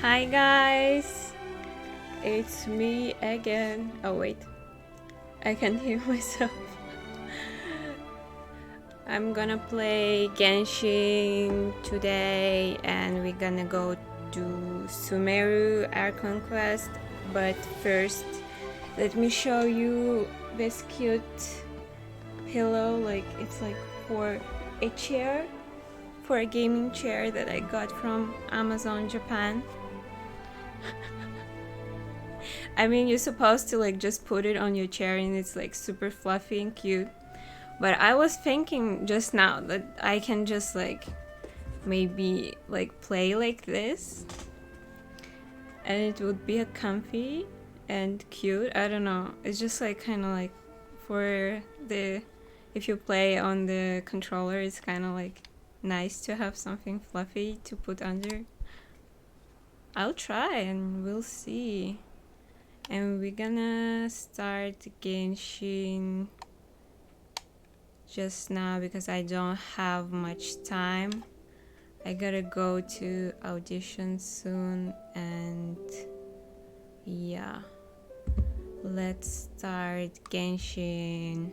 Hi guys, it's me again. Oh wait, I can hear myself. I'm gonna play Genshin today and we're gonna go to Sumeru Archon quest. But first, let me show you this cute pillow. It's like for a chair, for a gaming chair that I got from Amazon Japan. I mean, you're supposed to just put it on your chair and it's like super fluffy and cute. But I was thinking just now that I can just maybe play like this and it would be a comfy and cute. I don't know. It's just kind of for the, if you play on the controller, it's kind of nice to have something fluffy to put under. I'll try and we'll see. And we're gonna start Genshin just now because I don't have much time. I gotta go to audition soon and yeah. Let's start Genshin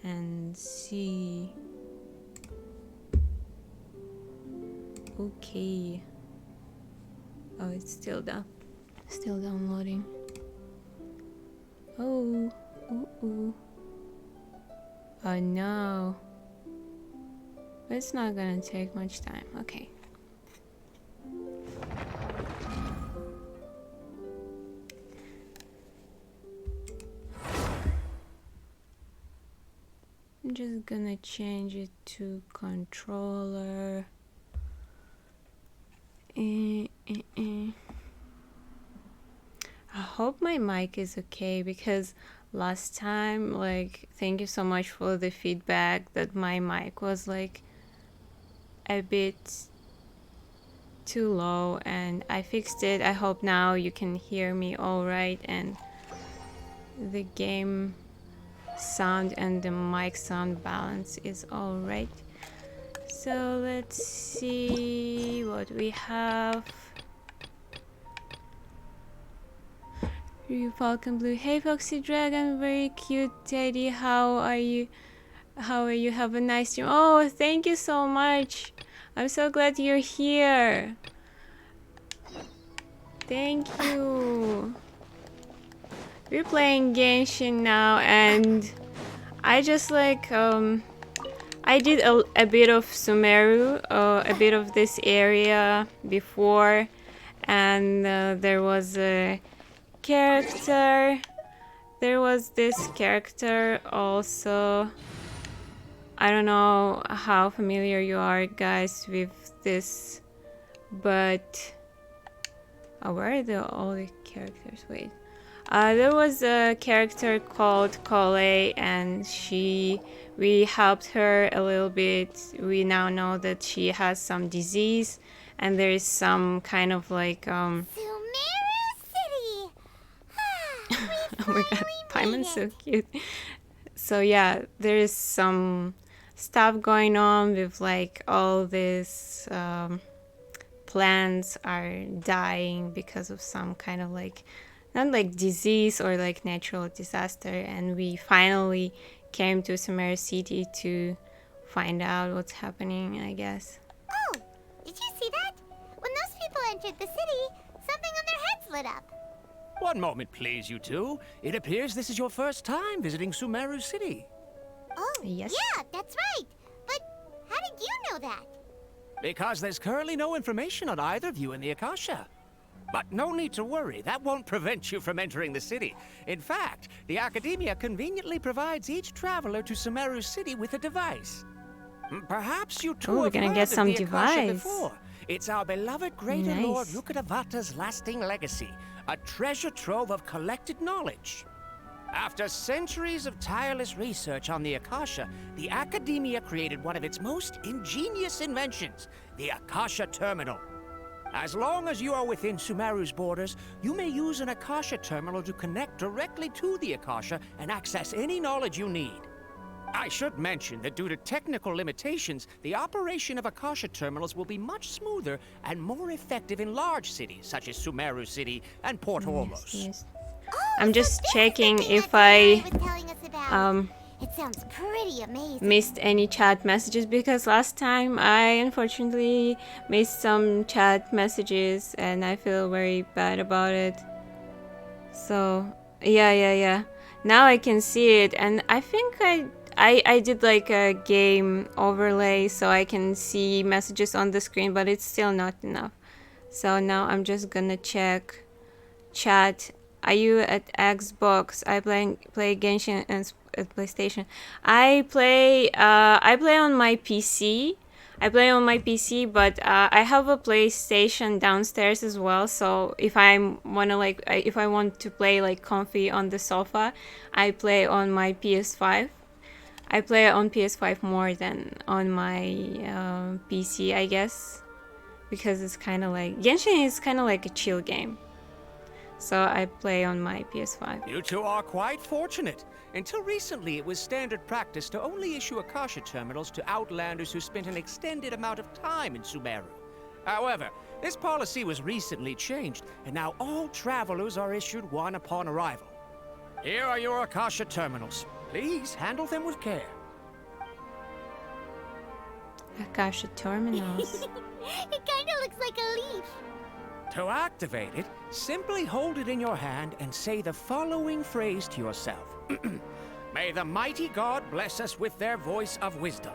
and see. Okay. Oh, it's still downloading. Oh, ooh. Oh no. It's not gonna take much time. Okay. I'm just gonna change it to controller. I hope my mic is okay because last time, thank you so much for the feedback that my mic was a bit too low and I fixed it. I hope now you can hear me all right and the game sound and the mic sound balance is all right. So let's see what we have. Falcon Blue. Hey Foxy Dragon, very cute Teddy. How are you? Have a nice stream. Oh, thank you so much. I'm so glad you're here. Thank you. We're playing Genshin now and I just I did a bit of Sumeru, a bit of this area before, and there was a character. There was this character also. I don't know how familiar you are guys with this, but where are all the characters? Wait. There was a character called Kole and we helped her a little bit. We now know that she has some disease and there is some kind of Sumeru City. oh my god, Paimon's so cute. So yeah, there is some stuff going on with all these plants are dying because of some kind of not disease or natural disaster, and we finally came to Sumeru City to find out what's happening, I guess. Oh, did you see that? When those people entered the city, something on their heads lit up. One moment, please, you two. It appears this is your first time visiting Sumeru City. Oh, yes. Yeah, that's right. But how did you know that? Because there's currently no information on either of you in the Akasha. But no need to worry, that won't prevent you from entering the city. In fact, the Academia conveniently provides each traveler to Sumeru City with a device. Perhaps you two we're have gonna heard get of some the Akasha device. before. It's our beloved Greater Lord Nice. Rukkhadevata's lasting legacy, a treasure trove of collected knowledge. After centuries of tireless research on the Akasha, the Academia created one of its most ingenious inventions, the Akasha Terminal. As long as you are within Sumeru's borders, you may use an Akasha terminal to connect directly to the Akasha and access any knowledge you need. I should mention that due to technical limitations, the operation of Akasha terminals will be much smoother and more effective in large cities such as Sumeru City and Port Orlos. Yes. Oh, I'm so just this is the checking thing if that Charlie I was telling us about. um It sounds pretty amazing. missed any chat messages, because last time I unfortunately missed some chat messages and I feel very bad about it. So yeah. Now I can see it, and I think I did like a game overlay so I can see messages on the screen, but it's still not enough. So now I'm just gonna check chat. Are you at Xbox? I play Genshin and at PlayStation. I play on my PC. I play on my PC, but I have a PlayStation downstairs as well. So if if I want to play like comfy on the sofa, I play on my PS5. I play on PS5 more than on my PC, I guess, because it's kind of like Genshin is kind of like a chill game. So I play on my PS5. You two are quite fortunate. Until recently, it was standard practice to only issue Akasha terminals to outlanders who spent an extended amount of time in Sumeru. However, this policy was recently changed, and now all travelers are issued one upon arrival. Here are your Akasha terminals. Please handle them with care. Akasha terminals. It kind of looks like a leaf. To activate it, simply hold it in your hand and say the following phrase to yourself. May the mighty God bless us with their voice of wisdom.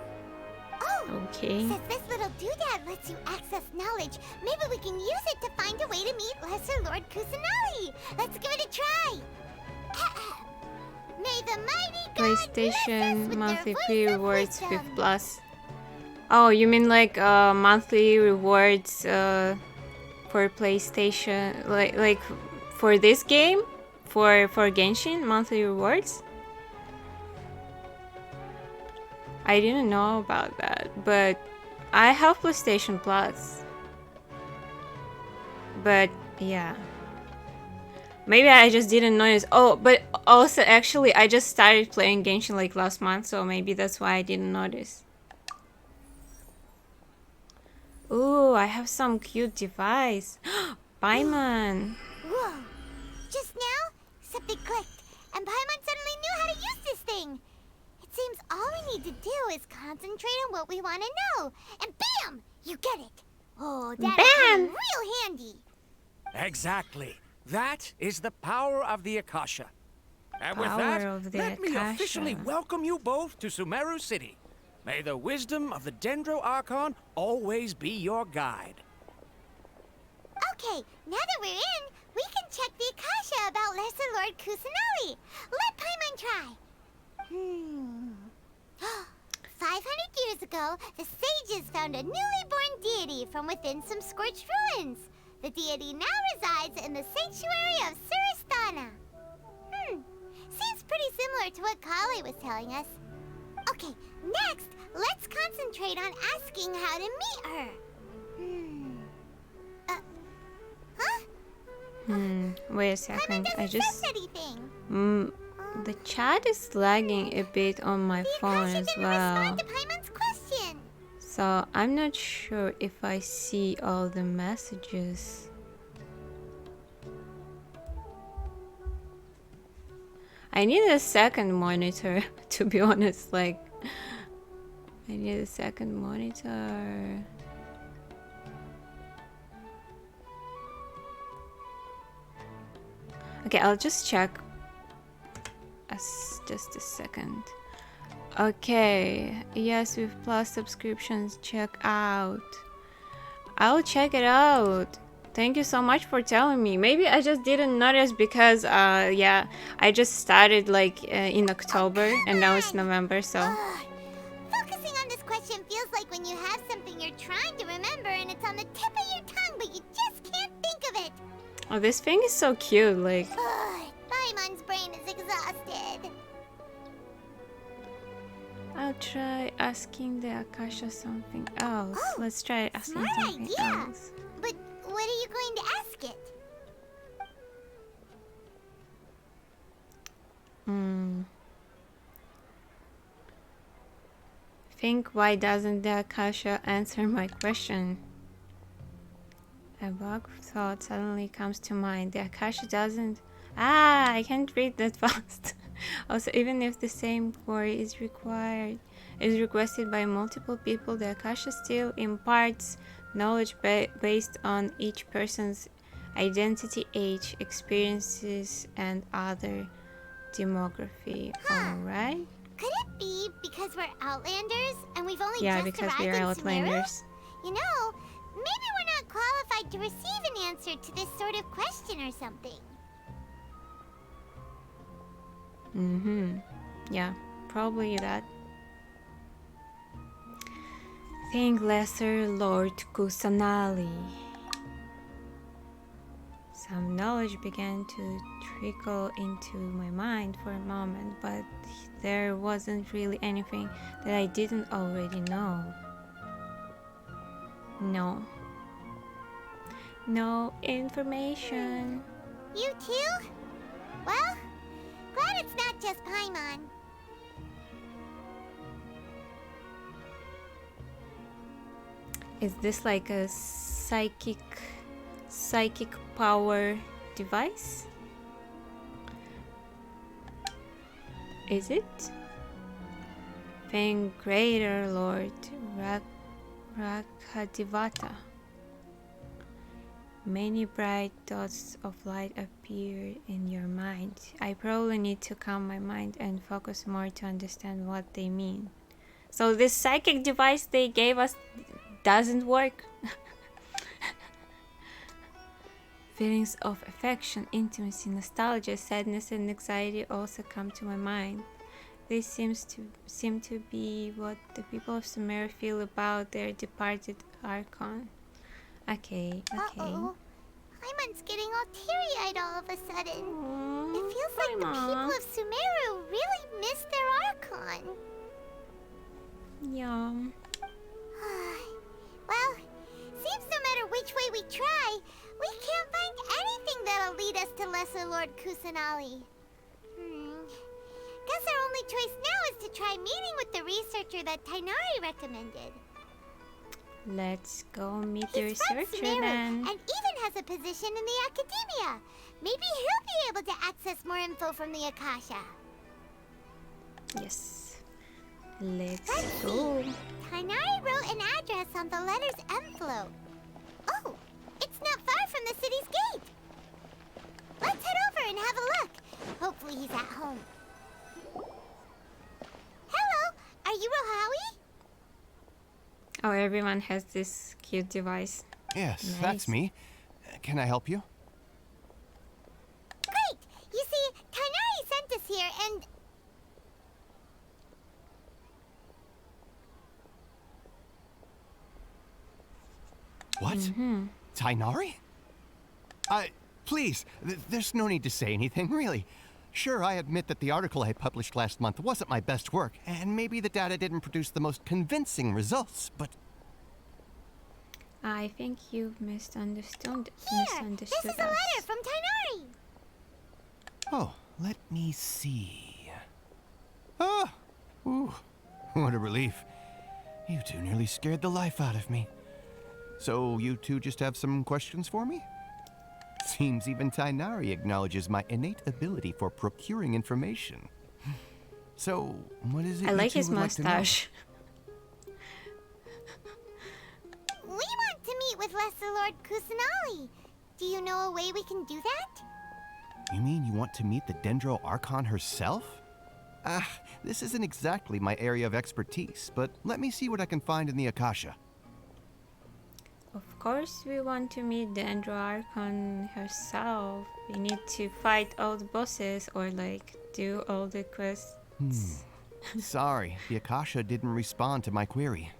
Oh, Okay. since this little doodad lets you access knowledge, maybe we can use it to find a way to meet Lesser Lord Kusanali. Let's give it a try. May the mighty God bless us PlayStation with monthly their free voice of rewards wisdom. 5 plus. Oh, you mean like monthly rewards for PlayStation, like for this game, for Genshin, monthly rewards? I didn't know about that, but I have PlayStation Plus. But yeah, maybe I just didn't notice. Oh, but also actually I just started playing Genshin like last month, so maybe that's why I didn't notice. Ooh, I have some cute device. Paimon. Whoa! Just now, something clicked, and Paimon suddenly knew how to use this thing. It seems all we need to do is concentrate on what we want to know, and bam! You get it. Oh, that'll come in real handy. Exactly. That is the power of the Akasha. And with Power that, of the let me officially Akasha. welcome you both to Sumeru City. May the wisdom of the Dendro Archon always be your guide. Okay, now that we're in, we can check the Akasha about Lesser Lord Kusanali. Let Paimon try. 500 years ago, the sages found a newly born deity from within some scorched ruins. The deity now resides in the sanctuary of Suristana. Seems pretty similar to what Kali was telling us. Okay, next, let's concentrate on asking how to meet her. Wait a Paimon second. I doesn't just sense anything. the chat is lagging a bit on my The phone Akasha as didn't well. respond to Paimon's question. So I'm not sure if I see all the messages. I need a second monitor, to be honest. Like, I need a second monitor. Okay, I'll just check. Just a second. Okay, yes, with plus subscriptions, check out. I'll check it out. Thank you so much for telling me. Maybe I just didn't notice because, yeah, I just started like in October and now it's November, so. Focusing on this question feels like when you have something you're trying to remember and it's on the tip of your tongue, but you just can't think of it. Oh, this thing is so cute, like. Paimon's brain is exhausted. I'll try asking the Akasha something else. Oh, Let's try asking smart something idea. else. But what are you going to ask it? think, why doesn't the Akasha answer my question? A bug thought suddenly comes to mind. The Akasha doesn't... Ah, I can't read that fast. Also, even if the same query is requested by multiple people, the Akasha still imparts knowledge based on each person's identity, age, experiences, and other demography. Alright? Could it be because we're Outlanders and we've only Yeah, just because arrived we are in Outlanders. Sumeru? You know, maybe we're not qualified to receive an answer to this sort of question or something. Yeah, probably that. Think Lesser Lord Kusanali. Some knowledge began to trickle into my mind for a moment, but there wasn't really anything that I didn't already know. No information. You too? Well, glad it's not just Paimon. Is this like a psychic power device? Is it? Thank Greater Lord Rakadivata. Many bright dots of light appear in your mind. I probably need to calm my mind and focus more to understand what they mean. So this psychic device they gave us doesn't work. Feelings of affection, intimacy, nostalgia, sadness, and anxiety also come to my mind. This seem to be what the people of Sumeru feel about their departed Archon. Okay. Uh-oh. Paimon's getting all teary-eyed all of a sudden. It feels like the Paimon. people of Sumeru really miss their Archon. Yeah. Well, seems no matter which way we try, we can't find anything that'll lead us to Lesser Lord Kusanali. Guess our only choice now is to try meeting with the researcher that Tainari recommended. Let's go meet the He's from researcher Sumeru, then. and even has a position in the academia. Maybe he'll be able to access more info from the Akasha. Yes. Let's Let's go. see. Tainari wrote an address on the letter's envelope. Oh, it's not far from the city's gate. Let's head over and have a look. Hopefully he's at home. Hello, are you Rohawi? Oh, everyone has this cute device. Yes, Nice. that's me. Can I help you? Great! You see, Tainari sent us here and... What? Tainari? Please, there's no need to say anything, really. Sure, I admit that the article I published last month wasn't my best work, and maybe the data didn't produce the most convincing results, but... I think you've misunderstood Here! This is a us. letter from Tainari! Oh, let me see. Ah! Ooh, what a relief. You two nearly scared the life out of me. So, you two just have some questions for me? Seems even Tainari acknowledges my innate ability for procuring information. So, what is it I you like two his would like to know? mustache. We want to meet with Lesser Lord Kusanali. Do you know a way we can do that? You mean you want to meet the Dendro Archon herself? This isn't exactly my area of expertise, but let me see what I can find in the Akasha. Of course, we want to meet the Dendro Archon herself. We need to fight all the bosses or like do all the quests. Sorry, the Akasha didn't respond to my query.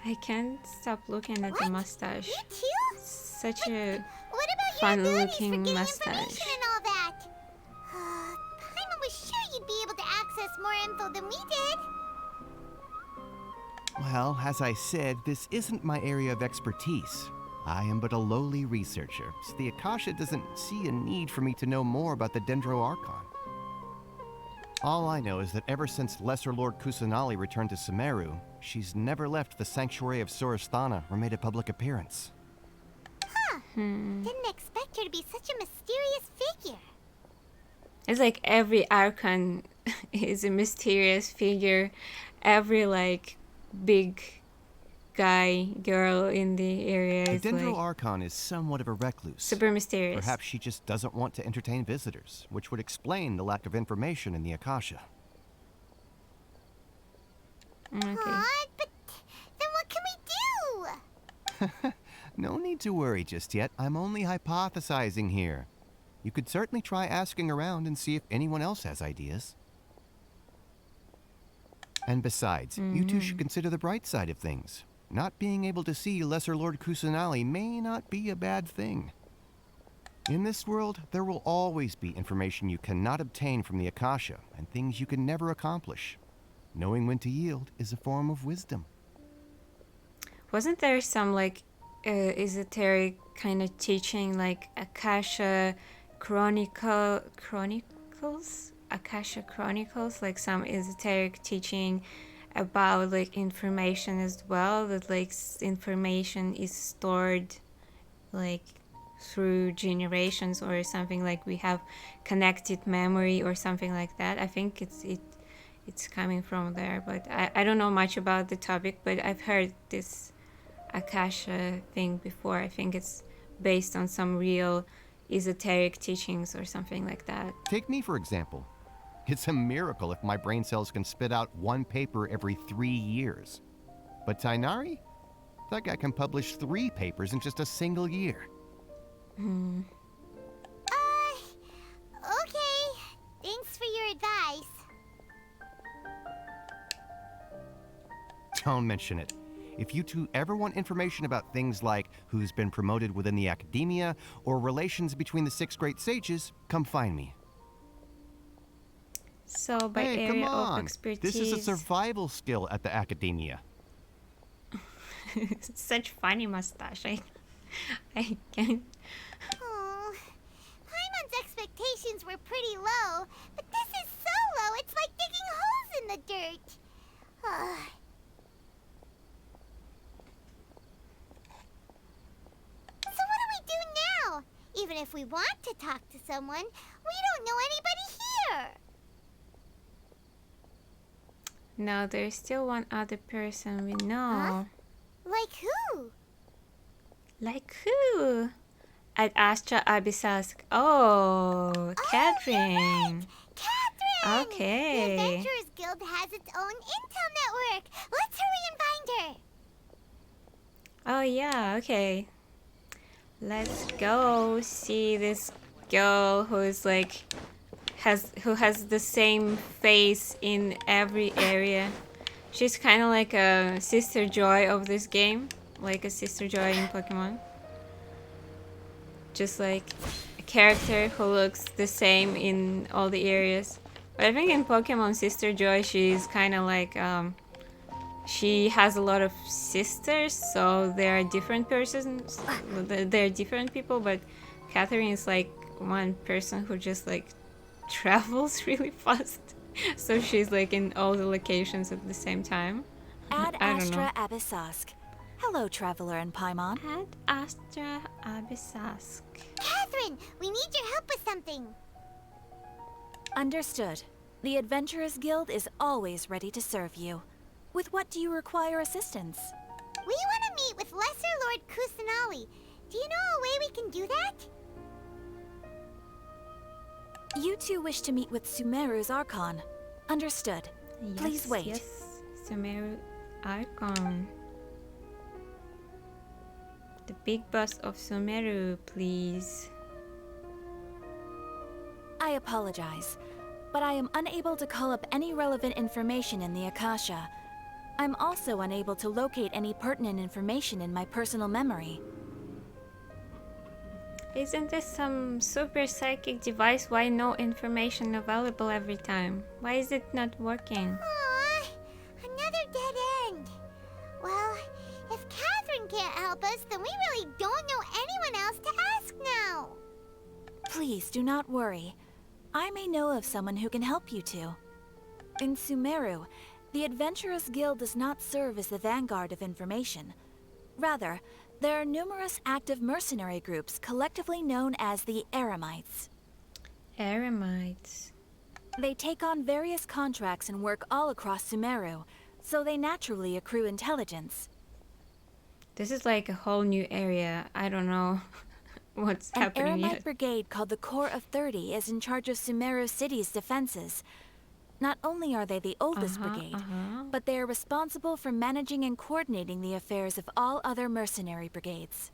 I can't stop looking at the What? mustache. You too? Such a What about fun your abilities for looking getting mustache. information and all that? Paimon was sure you'd be able to access more info than we did. Well, as I said, this isn't my area of expertise. I am but a lowly researcher, so the Akasha doesn't see a need for me to know more about the Dendro Archon. All I know is that ever since Lesser Lord Kusanali returned to Sumeru, she's never left the sanctuary of Surasthana or made a public appearance. Didn't expect her to be such a mysterious figure. It's like every Archon is a mysterious figure. Every like big guy, girl in the area The is Dendro like Archon is somewhat of a recluse. super mysterious. Perhaps she just doesn't want to entertain visitors, which would explain the lack of information in the Akasha. Okay. Aw, but then what can we do? No need to worry just yet. I'm only hypothesizing here. You could certainly try asking around and see if anyone else has ideas. And besides, you two should consider the bright side of things. Not being able to see Lesser Lord Kusanali may not be a bad thing. In this world, there will always be information you cannot obtain from the Akasha, and things you can never accomplish. Knowing when to yield is a form of wisdom. Wasn't there some like esoteric kind of teaching, like Akasha Chronicles, Akasha Chronicles, like some esoteric teaching about like information as well, that like information is stored like through generations or something, like we have connected memory or something like that. I think it's coming from there, but I don't know much about the topic, but I've heard this Akasha thing before. I think it's based on some real esoteric teachings or something like that. Take me, for example. It's a miracle if my brain cells can spit out one paper every 3 years. But Tainari? That guy can publish 3 papers in just a single year. Okay. Thanks for your advice. Don't mention it. If you two ever want information about things like who's been promoted within the academia or relations between the 6 great sages, come find me. So by Hey, come area of on! expertise, This is a survival skill at the academia. such funny mustache. I can't. Oh, Paimon's expectations were pretty low, but this is so low, it's like digging holes in the dirt. So what do we do now? Even if we want to talk to someone, we don't know anybody here. No, there's still one other person we know. Like who? Like who? At Astra Abysask. Oh, Catherine. Catherine! Okay. The Adventurers Guild has its own intel network. Let's hurry and find her. Oh yeah, okay. Let's go see this girl who's like who has the same face in every area. She's kind of like a Sister Joy of this game, like a Sister Joy in Pokemon. Just like a character who looks the same in all the areas. But I think in Pokemon Sister Joy, she's kind of like she has a lot of sisters, so they are different persons. They're different people, but Catherine is like one person who just like travels really fast. So she's like in all the locations at the same time. Ad I don't know. Astra Abysask. Hello, Traveler and Paimon. At Astra Abysask. Catherine, we need your help with something. Understood. The Adventurers Guild is always ready to serve you. With what do you require assistance? We want to meet with Lesser Lord Kusanali. Do you know a way we can do that? You two wish to meet with Sumeru's Archon. Understood. Please wait. Yes, Sumeru Archon. The big boss of Sumeru, please. I apologize, but I am unable to call up any relevant information in the Akasha. I'm also unable to locate any pertinent information in my personal memory. Isn't this some super psychic device? Why no information available every time? Why is it not working? Aww, another dead end. Well, if Catherine can't help us, then we really don't know anyone else to ask now. Please do not worry. I may know of someone who can help you two. In Sumeru, the Adventurers Guild does not serve as the vanguard of information. Rather, there are numerous active mercenary groups collectively known as the Eremites. Eremites. They take on various contracts and work all across Sumeru, so they naturally accrue intelligence. This is like a whole new area. I don't know what's An happening Eremite yet. brigade called the Corps of 30 is in charge of Sumeru City's defenses. Not only are they the oldest brigade, but they are responsible for managing and coordinating the affairs of all other mercenary brigades.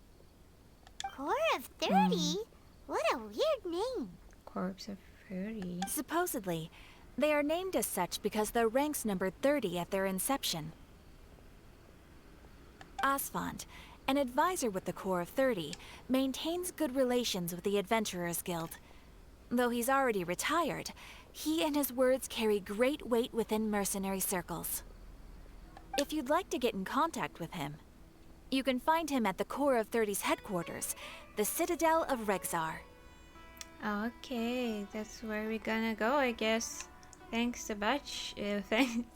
Corps of 30? What a weird name. Corps of 30. Supposedly, they are named as such because their ranks numbered 30 at their inception. Asfand, an advisor with the Corps of 30, maintains good relations with the Adventurers Guild. Though he's already retired, he and his words carry great weight within mercenary circles. If you'd like to get in contact with him, you can find him at the Corps of 30's headquarters, the Citadel of Rexar. Okay, that's where we're gonna go, I guess. Thanks a bunch.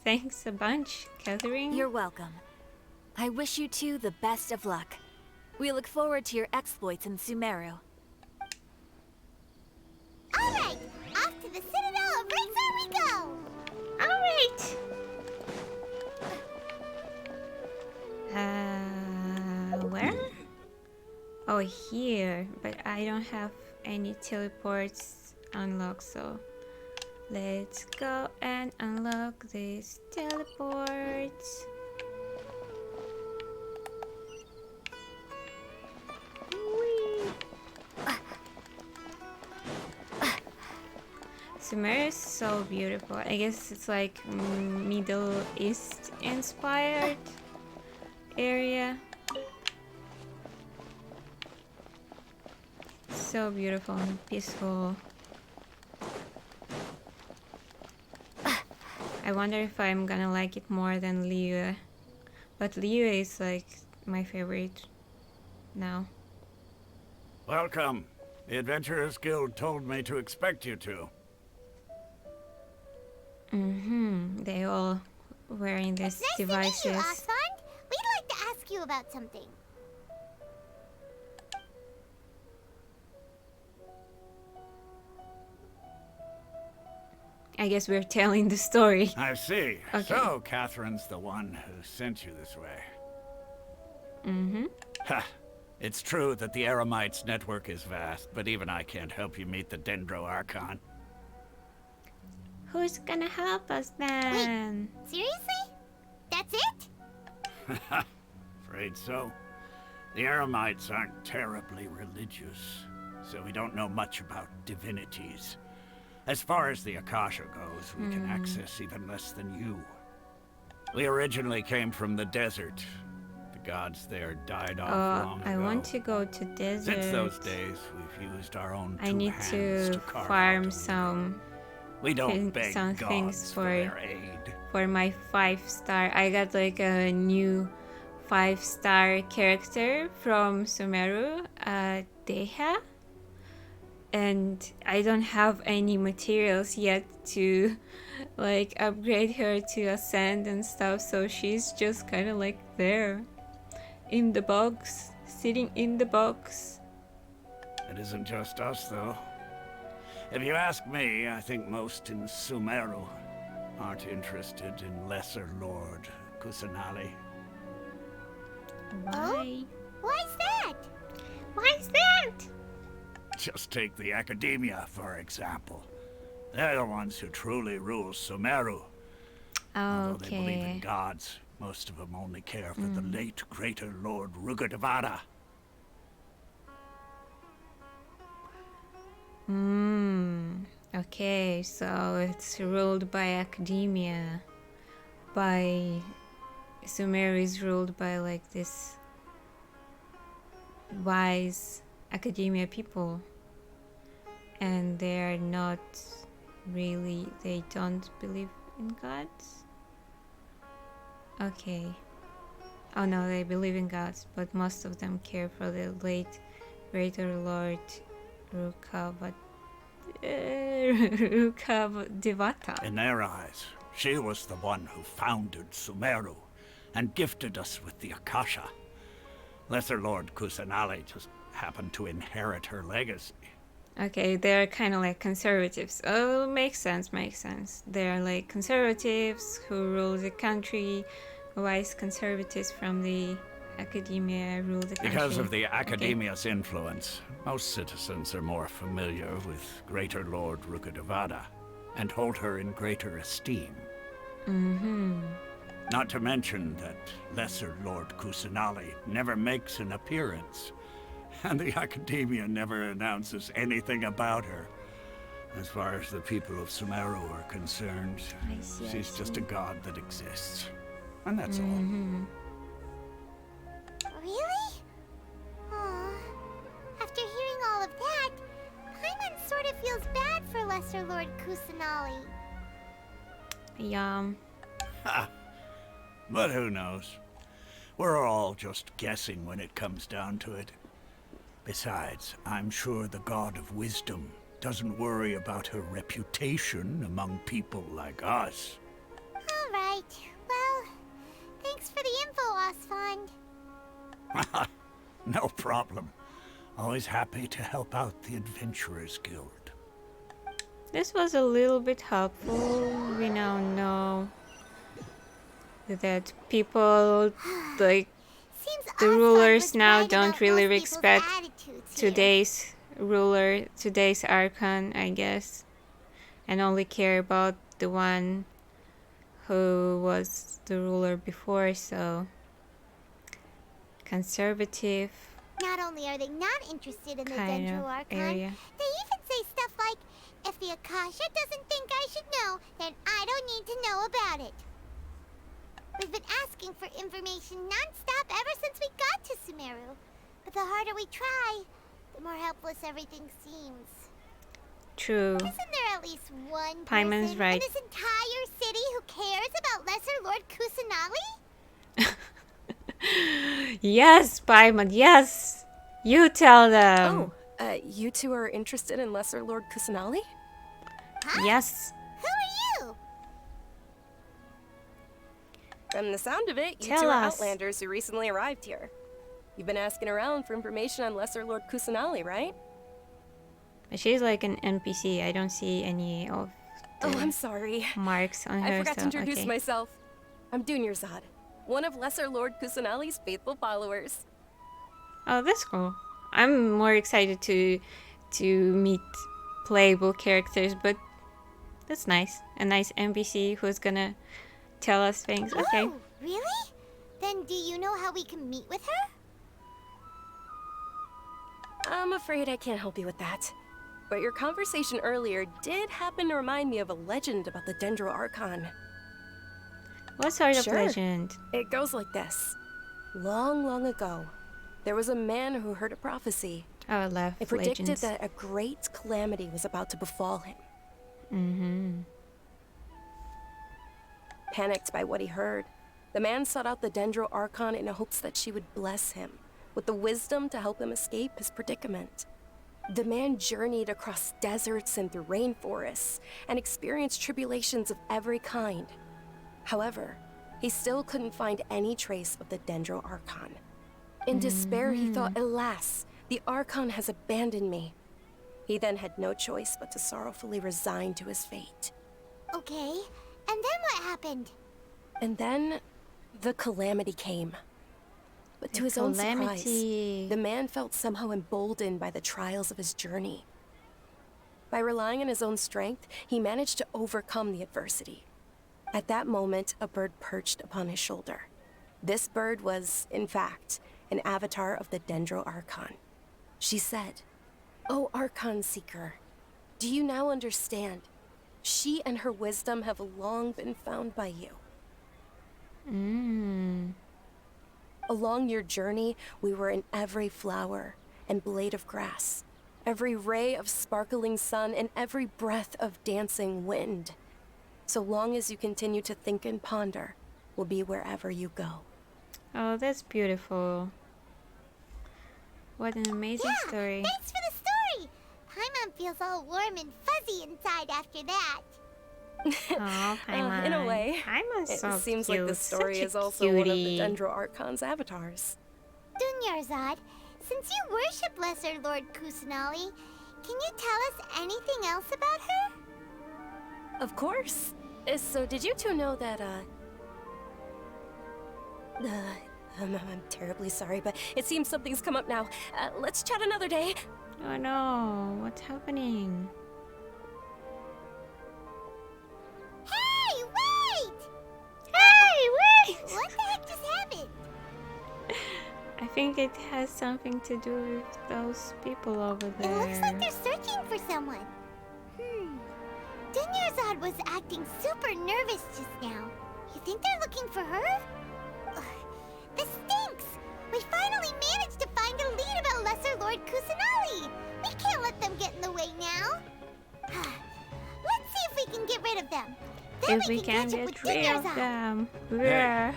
Thanks a bunch, Catherine. You're welcome. I wish you two the best of luck. We look forward to your exploits in Sumeru. Alright, off to the Citadel of Rexar we go! Alright! Where? Oh, here. But I don't have any teleports unlocked, so let's go and unlock this teleport. Sumeru is so beautiful. I guess it's like Middle East inspired area. So beautiful and peaceful. I wonder if I'm gonna like it more than Liyue. But Liyue is like my favorite now. Welcome. The Adventurers Guild told me to expect you two. They all wearing these Nice devices. to meet you, Asfand. We'd like to ask you about something. I guess we're telling the story. I see. Okay. So, Catherine's the one who sent you this way. Ha! It's true that the Eremites' network is vast, but even I can't help you meet the Dendro Archon. Who's gonna help us then? Seriously? That's it? Afraid so. The Eremites aren't terribly religious, so we don't know much about divinities. As far as the Akasha goes, we can access even less than you. We originally came from the desert. The gods there died off long ago. I want to go to desert. Since those days, we've used our own I two need hands to carve farm out a some living. We don't beg some gods things for their aid. for my 5-star. I got like a new 5-star character from Sumeru, Deha. And I don't have any materials yet to like upgrade her to ascend and stuff, so she's just kind of like there in the box, sitting in the box. It isn't just us, though. If you ask me, I think most in Sumeru aren't interested in Lesser Lord Kusanali. Why? Why's that? Why's that? Just take the Academia, for example. They're the ones who truly rule Sumeru. Although they believe in Okay. gods, most of them only care for the late Greater Lord Rugadavada. Okay, so it's ruled by academia. Sumeru is ruled by like this wise academia people. And they are not really, they don't believe in gods. Okay. Oh no, they believe in gods, but most of them care for the late Greater Lord Rukavadevata. In their eyes, She was the one who founded Sumeru and gifted us with the Akasha. Lesser Lord Kusanali just happened to inherit her legacy. Okay, they're kind of like conservatives. Oh, makes sense, makes sense. They're like conservatives who rule the country, wise conservatives from the academia rule the country. Because of the academia's influence, most citizens are more familiar with Greater Lord Rukkhadevada and hold her in greater esteem. Not to mention that Lesser Lord Kusanali never makes an appearance, and the academia never announces anything about her. As far as the people of Sumeru are concerned, I see, she's I just see. a god that exists. And that's all. Really? Aw. After hearing all of that, Paimon sort of feels bad for Lesser Lord Kusanali. Yeah. Ha! But who knows? We're all just guessing when it comes down to it. Besides, I'm sure the God of Wisdom doesn't worry about her reputation among people like us. All right. Well, thanks for the info, Osfond. No problem. Always happy to help out the Adventurers Guild. This was a little bit helpful. We now know that people like Seems the Osfond rulers was now right don't about really most people's respect attitudes here. today's ruler, today's Archon, I guess, and only care about the one who was the ruler before, so conservative Not only are they not interested in the kind Dendro of Archon, area. they even say stuff like, if the Akasha doesn't think I should know, then I don't need to know about it. We've been asking for information non-stop ever since we got to Sumeru. But the harder we try, the more helpless everything seems. True. Isn't there at least one Paimon's person right. in this entire city who cares about Lesser Lord Kusanali? Yes, Paimon, yes! You tell them! You two are interested in Lesser Lord Kusanali? Yes. Who are you? From the sound of it, you Tell two are us. Outlanders who recently arrived here. You've been asking around for information on Lesser Lord Kusanali, right? But she's like an NPC. I don't see any of the Oh, I'm sorry. marks on her. I forgot to so, introduce okay. myself. I'm Dunyarzad, one of Lesser Lord Kusanali's faithful followers. Oh, that's cool. I'm more excited to meet playable characters, but that's nice. A nice NPC who's gonna tell us things. Okay. Oh, really? Then do you know how we can meet with her? I'm afraid I can't help you with that. But your conversation earlier did happen to remind me of a legend about the Dendro Archon. What sort of Sure. legend? It goes like this. Long, long ago, there was a man who heard a prophecy. Oh, I love It predicted legends. that a great calamity was about to befall him. Mm-hmm. Panicked by what he heard, the man sought out the Dendro Archon in hopes that she would bless him with the wisdom to help him escape his predicament. The man journeyed across deserts and through rainforests and experienced tribulations of every kind. However, he still couldn't find any trace of the Dendro Archon. In despair, he thought, alas, the Archon has abandoned me. He then had no choice but to sorrowfully resign to his fate. Okay, and then what happened? And then, the calamity came. But to his own surprise, Calamity. the man felt somehow emboldened by the trials of his journey. By relying on his own strength, he managed to overcome the adversity. At that moment, a bird perched upon his shoulder. This bird was, in fact, an avatar of the Dendro Archon. She said, "O Archon Seeker, do you now understand? She and her wisdom have long been found by you. Along your journey, we were in every flower and blade of grass, every ray of sparkling sun, and every breath of dancing wind. So long as you continue to think and ponder, we'll be wherever you go." Oh, that's beautiful. What an amazing Yeah, story. thanks for the story. Paimon feels all warm and fuzzy inside after that. Oh, Paimon. In a way. Paimon's It so seems cute. like the story Such a is also one of cutie. the Dendro Archon's avatars. Dunyarzad, since you worship Lesser Lord Kusanali, can you tell us anything else about her? Of course. So did you two know that, I'm terribly sorry, but it seems something's come up now. Let's chat another day. Oh no, what's happening? Hey, wait! Hey, wait! What the heck just happened? I think it has something to do with those people over there. It looks like they're searching for someone. Dunyarzad was acting super nervous just now. You think they're looking for her? Ugh, this stinks! We finally managed to find a lead about Lesser Lord Kusanali! We can't let them get in the way now! Let's see if we can get rid of them. Then If we can catch up get with rid of Dunyarzad. them. Hey. Yeah.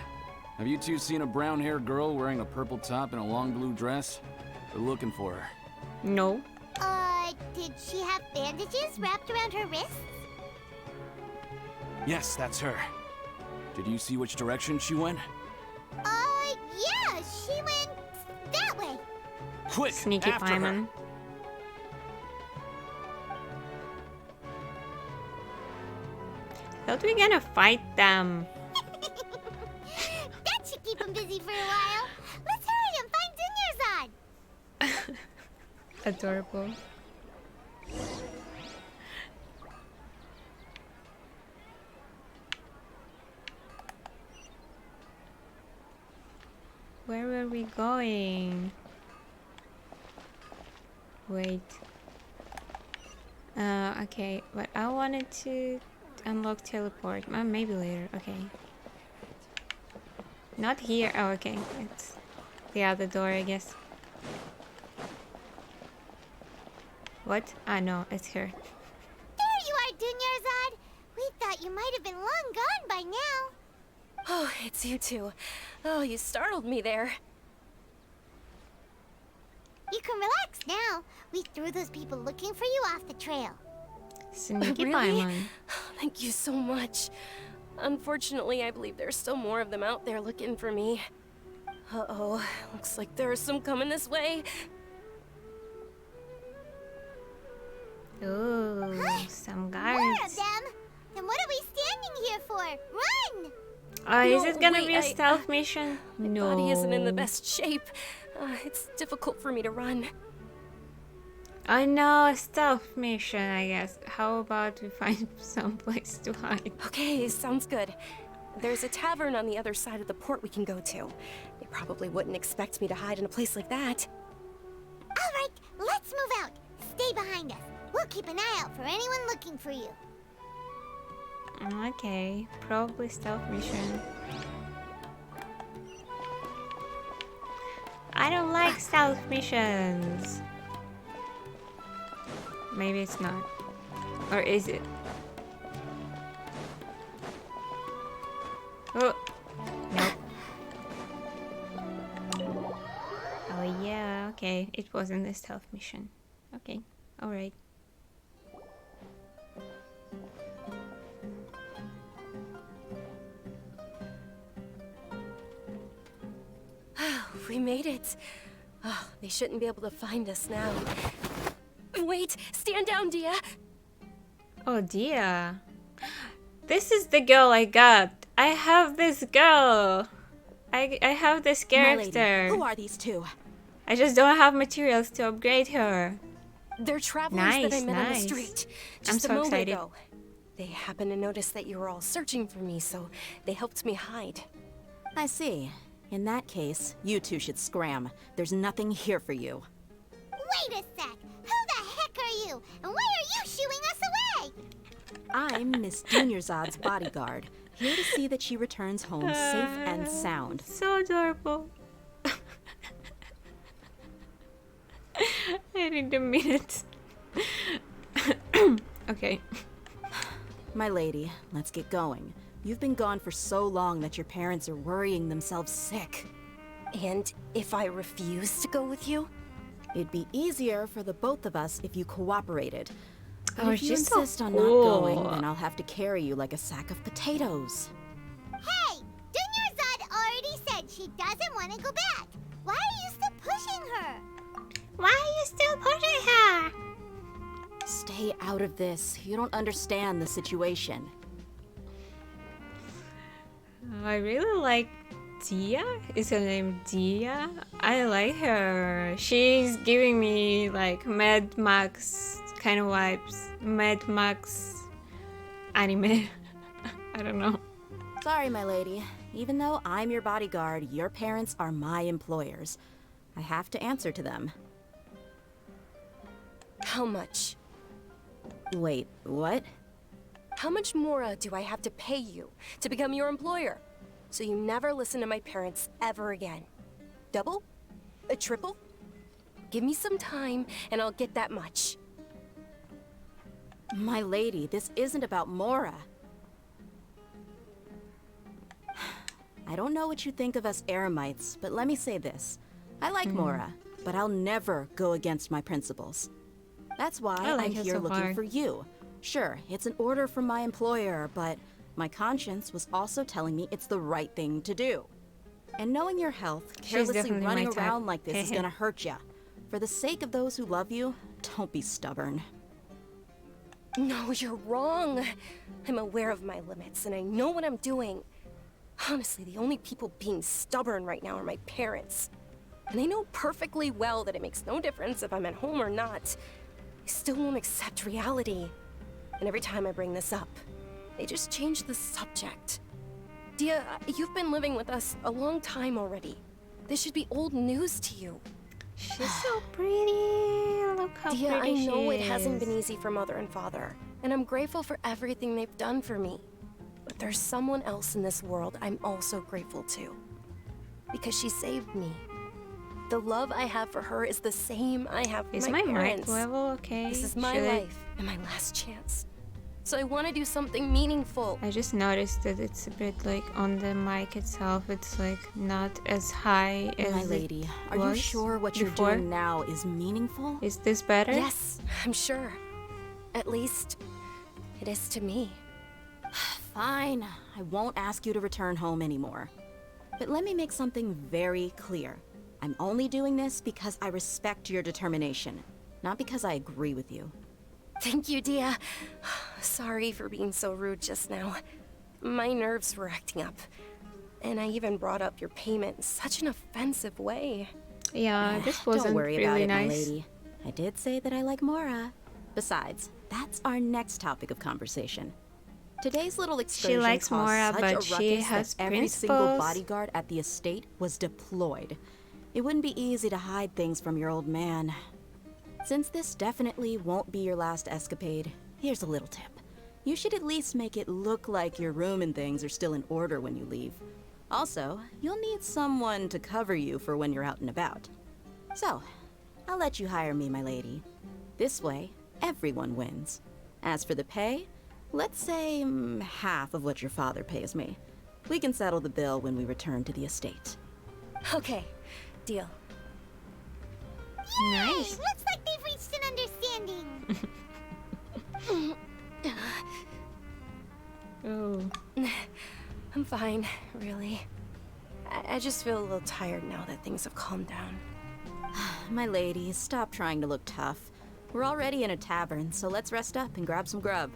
Have you two seen a brown-haired girl wearing a purple top and a long blue dress? We're looking for her. No. Did she have bandages wrapped around her wrists? Yes, that's her. Did you see which direction she went? Yeah, she went that way. Quick, Sneaky after her. Paimon. Thought we gonna fight them. That should keep him busy for a while. Let's hurry and find Dunyarzad. Adorable. Where were we going? Wait. Okay, but I wanted to unlock teleport. Maybe later. Okay. Not here. Oh, okay. It's the other door, I guess. What? Ah, no, it's her. There you are, Dunyarzad. We thought you might have been long gone by now. Oh, it's you two. Oh, you startled me there. You can relax now. We threw those people looking for you off the trail. Sneaky Really? Paimon. Thank you so much. Unfortunately, I believe there's still more of them out there looking for me. Uh-oh, looks like there's some coming this way. Ooh, some More of guards. them? Then what are we standing here for? Run! Oh, is No, it gonna wait, be a stealth mission? No. Body isn't in the best shape. It's difficult for me to run. I know, a stealth mission, I guess. How about we find some place to hide? Okay, sounds good. There's a tavern on the other side of the port we can go to. They probably wouldn't expect me to hide in a place like that. All right, let's move out. Stay behind us. We'll keep an eye out for anyone looking for you. Okay, probably stealth mission. I don't like stealth missions. Maybe it's not. Or is it? Oh, nope. Oh yeah, okay. It wasn't a stealth mission. Okay, alright. We made it. Oh, they shouldn't be able to find us now. Wait, stand down, Dia. Oh dear. This is the girl I got. I have this girl. I have this My lady, character. who are these two? I just don't have materials to upgrade her. They're travelers that I Nice, met on the nice. street I'm just so a moment excited. ago. They happened to notice that you were all searching for me, so they helped me hide. I see. In that case, you two should scram. There's nothing here for you. Wait a sec. Who the heck are you? And why are you shooing us away? I'm Miss Dunyarzad's bodyguard, here to see that she returns home safe and sound. So adorable. I need a minute. Okay. My lady, let's get going. You've been gone for so long that your parents are worrying themselves sick. And if I refuse to go with you? It'd be easier for the both of us if you cooperated. But Oh, if you she's so insist on not going, cool. then I'll have to carry you like a sack of potatoes. Hey! Dunyarzad already said she doesn't want to go back. Why are you still pushing her? Why are you still pushing her? Stay out of this. You don't understand the situation. I really like Dia. Is her name Dia? I like her. She's giving me like Mad Max kind of vibes. Mad Max anime. I don't know. Sorry, my lady. Even though I'm your bodyguard, your parents are my employers. I have to answer to them. How much? Wait, what? How much more do I have to pay you to become your employer? So you never listen to my parents ever again. Double? A triple? Give me some time and I'll get that much. My lady, this isn't about Mora. I don't know what you think of us Eremites, but let me say this. I like Mora, but I'll never go against my principles. That's why I like I'm her here so looking far. for you. Sure, it's an order from my employer, but my conscience was also telling me it's the right thing to do. And knowing your health, carelessly definitely my running type. around like this is gonna hurt ya. For the sake of those who love you, don't be stubborn. No, you're wrong. I'm aware of my limits and I know what I'm doing. Honestly, the only people being stubborn right now are my parents. And they know perfectly well that it makes no difference if I'm at home or not. They still won't accept reality. And every time I bring this up, they just change the subject. Dia, you've been living with us a long time already. This should be old news to you. She's so pretty. Look how Dia, I pretty know she it hasn't been is. easy for Mother and Father, and I'm grateful for everything they've done for me. But there's someone else in this world I'm also grateful to. Because she saved me. The love I have for her is the same I have for Is my my parents. mic level okay? This is my Should life and my last chance. So I want to do something meaningful. I just noticed that it's a bit like on the mic itself. It's like not as high as My lady, it are you was sure what you're before? doing now is meaningful? Is this better? Yes, I'm sure. At least, it is to me. Fine, I won't ask you to return home anymore. But let me make something very clear. I'm only doing this because I respect your determination, not because I agree with you. Thank you, Dia. Sorry for being so rude just now. My nerves were acting up. And I even brought up your payment in such an offensive way. Yeah, this wasn't Don't worry really about it, nice. my lady. I did say that I like Mora. Besides, that's our next topic of conversation. Today's little excursion likes caused Mora, such but a she ruckus has that every single principles. bodyguard at the estate was deployed. It wouldn't be easy to hide things from your old man. Since this definitely won't be your last escapade, here's a little tip. You should at least make it look like your room and things are still in order when you leave. Also, you'll need someone to cover you for when you're out and about. So, I'll let you hire me, my lady. This way, everyone wins. As for the pay, let's say half of what your father pays me. We can settle the bill when we return to the estate. Okay, deal. Yay! Nice. Looks like they've reached an understanding. Oh. I'm fine, really. I just feel a little tired now that things have calmed down. My lady, stop trying to look tough. We're already in a tavern, so let's rest up and grab some grub.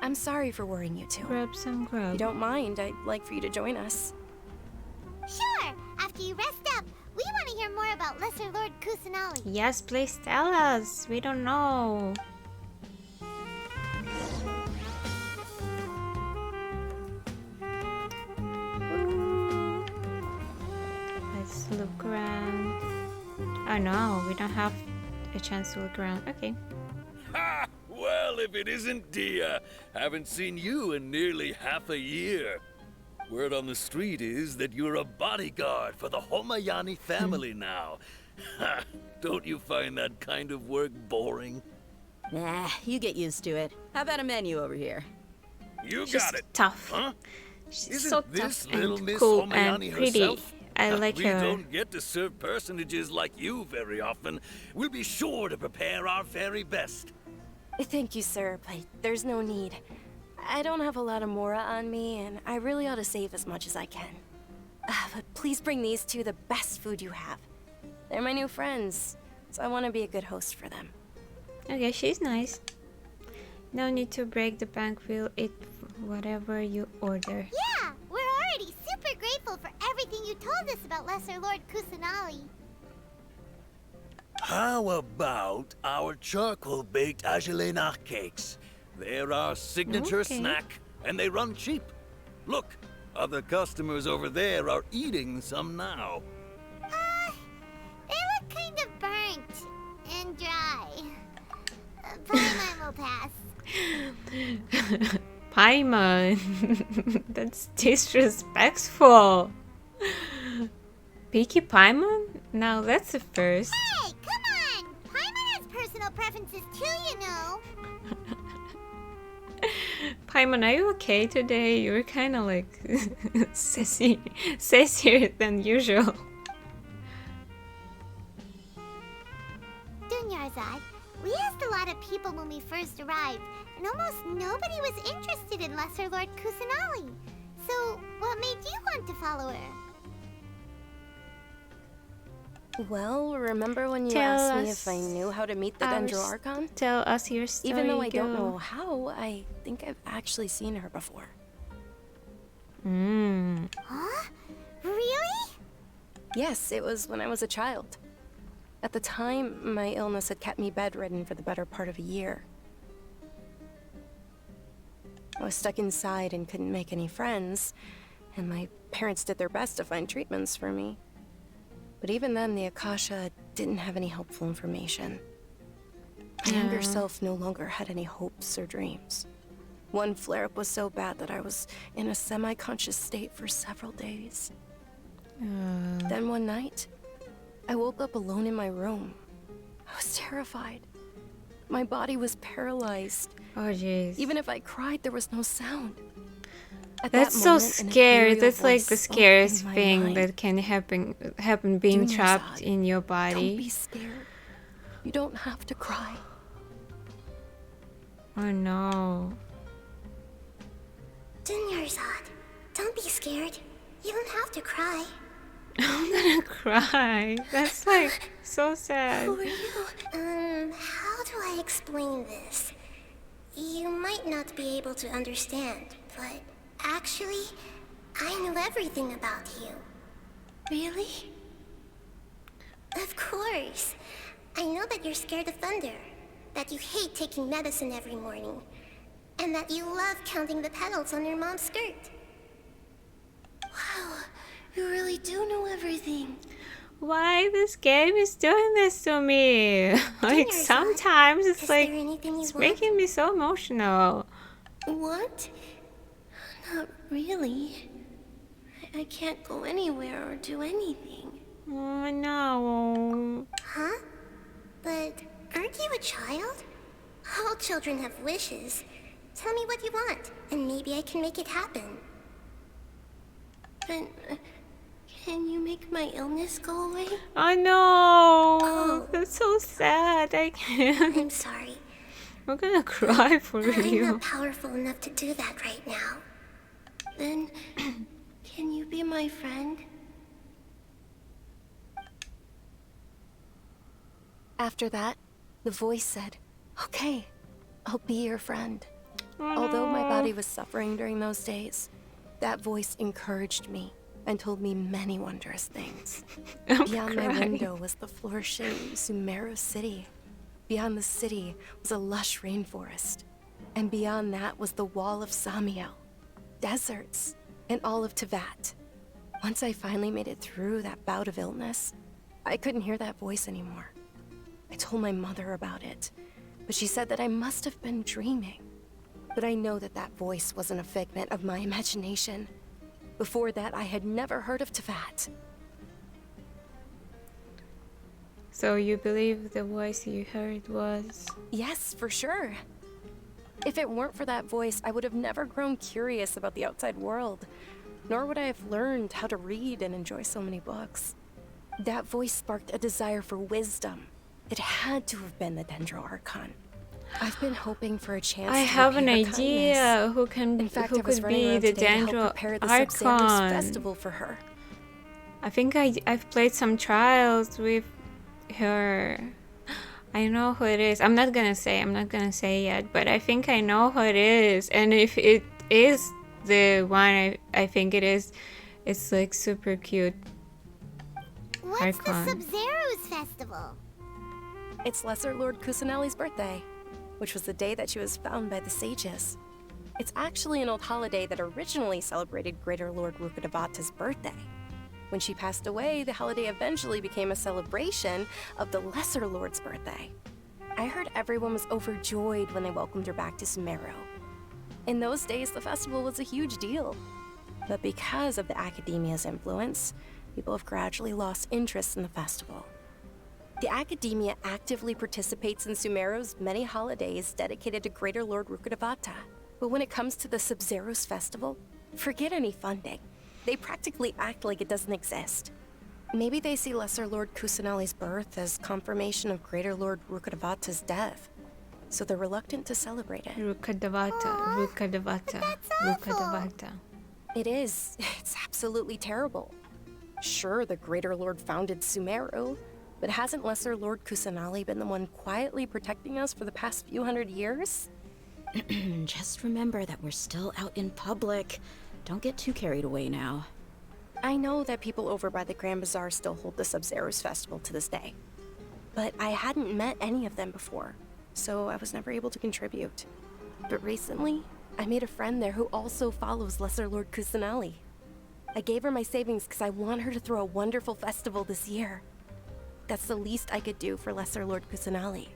I'm sorry for worrying you two. Grab some If grub. you don't mind, I'd like for you to join us. Sure! After you rest up, we want to hear more about Lesser Lord Kusanali. Yes, please tell us. We don't know. Ooh. Let's look around. Oh no, we don't have a chance to look around. Okay. Ha! Well, if it isn't Dia, haven't seen you in nearly half a year. Word on the street is that you're a bodyguard for the Homayani family now. Ha! Don't you find that kind of work boring? Nah, you get used to it. How about a menu over here? You She's got it. tough. Huh? She's Isn't so this tough little and Miss cool Homayani and pretty. herself? I like we her. don't get to serve personages like you very often. We'll be sure to prepare our very best. Thank you, sir, but there's no need. I don't have a lot of Mora on me, and I really ought to save as much as I can. But please bring these two the best food you have. They're my new friends, so I want to be a good host for them. Okay, she's nice. No need to break the bank. We'll eat whatever you order. Yeah, we're already super grateful for everything you told us about Lesser Lord Kusanali. How about our charcoal-baked Agelenach cakes? They're our signature Okay. snack, and they run cheap. Look, other customers over there are eating some now. They look kind of burnt and dry. Paimon will pass. Paimon. That's disrespectful. Picky Paimon? Now that's a first. Hey, come on! Paimon has personal preferences too, you know. Paimon, are you okay today? You're kind of like sassier than usual. Dunyarzad, we asked a lot of people when we first arrived, and almost nobody was interested in Lesser Lord Kusanali. So, what made you want to follow her? Well, remember when you Tell asked me us if I knew how to meet the our Dendro Archon? Tell us your story. Even though I don't girl. know how, I think I've actually seen her before. Huh? Really? Yes, it was when I was a child. At the time, my illness had kept me bedridden for the better part of a year. I was stuck inside and couldn't make any friends, and my parents did their best to find treatments for me. But even then, the Akasha didn't have any helpful information. My younger self no longer had any hopes or dreams. One flare-up was so bad that I was in a semi-conscious state for several days. Then one night, I woke up alone in my room. I was terrified. My body was paralyzed. Oh jeez. Even if I cried, there was no sound. At That's that so moment, an scary. ethereal That's like voice the spoke scariest in my thing mind. that can happen being Dunyarzad, trapped in your Don't body. be scared. You don't have to cry. Oh no. Dunyarzad, don't be scared. You don't have to cry. I'm gonna cry. That's like so sad. Who are you? How do I explain this? You might not be able to understand, but actually, I know everything about you. Really? Of course. I know that you're scared of thunder, that you hate taking medicine every morning, and that you love counting the petals on your mom's skirt. Wow, you really do know everything. Why this game is doing this to me? Like Dunyarzad, sometimes it's is like there anything you it's want? making me so emotional. What? Not really. I can't go anywhere or do anything. Oh no. Huh? But aren't you a child? All children have wishes. Tell me what you want, and maybe I can make it happen. But can you make my illness go away? Oh no. Oh. That's so sad. I can't. I'm sorry. I'm gonna cry for I'm real. not powerful enough to do that right now. Then, can you be my friend? After that, the voice said, "Okay, I'll be your friend." Oh, Although my no. body was suffering during those days, that voice encouraged me and told me many wondrous things. I'm Beyond my crying. window was the flourishing Sumeru city. Beyond the city was a lush rainforest. And beyond that was the wall of Samiel, deserts, and all of Tevat. Once I finally made it through that bout of illness, I couldn't hear that voice anymore. I told my mother about it, but she said that I must have been dreaming. But I know that that voice wasn't a figment of my imagination. Before that, I had never heard of Tevat. So you believe the voice you heard was... Yes, for sure. If it weren't for that voice, I would have never grown curious about the outside world, nor would I have learned how to read and enjoy so many books. That voice sparked a desire for wisdom. It had to have been the Dendro Archon. I've been hoping for a chance I to have an repay her idea kindness. who can In fact, who I was could running be around the today to help Dendro prepare the Sub-Zerus Archon. festival for her. I think I've played some trials with her. I know who it is. I'm not gonna say yet, but I think I know who it is. And if it is the one I think it is, it's like super cute. What's the Archon. Sub-Zero's festival? It's Lesser Lord Kusanali's birthday, which was the day that she was found by the sages. It's actually an old holiday that originally celebrated Greater Lord Rukkhadevata's birthday. When she passed away, the holiday eventually became a celebration of the Lesser Lord's birthday. I heard everyone was overjoyed when they welcomed her back to Sumeru. In those days, the festival was a huge deal. But because of the Academia's influence, people have gradually lost interest in the festival. The Academia actively participates in Sumeru's many holidays dedicated to Greater Lord Rukkhadevata. But when it comes to the Sub-Zero's festival, forget any funding. They practically act like it doesn't exist. Maybe they see Lesser Lord Kusanali's birth as confirmation of Greater Lord Rukkhadevata's death, so they're reluctant to celebrate it. Rukkhadevata. It is. It's absolutely terrible. Sure, the Greater Lord founded Sumeru, but hasn't Lesser Lord Kusanali been the one quietly protecting us for the past few hundred years? Just remember that we're still out in public. Don't get too carried away now. I know that people over by the Grand Bazaar still hold the Sub-Zero's festival to this day. But I hadn't met any of them before, so I was never able to contribute. But recently, I made a friend there who also follows Lesser Lord Kusanali. I gave her my savings because I want her to throw a wonderful festival this year. That's the least I could do for Lesser Lord Kusanali.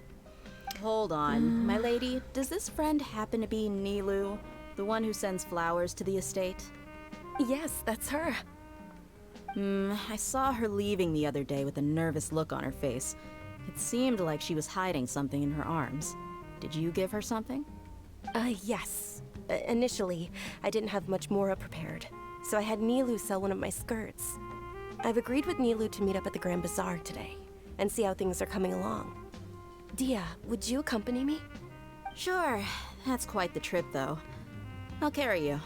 Hold on, my lady. Does this friend happen to be Nilu, the one who sends flowers to the estate? Yes, that's her. I saw her leaving the other day with a nervous look on her face. It seemed like she was hiding something in her arms. Did you give her something? Yes. Initially, I didn't have much more prepared, so I had Nilu sell one of my skirts. I've agreed with Nilu to meet up at the Grand Bazaar today, and see how things are coming along. Dia, would you accompany me? Sure. That's quite the trip, though. I'll carry you.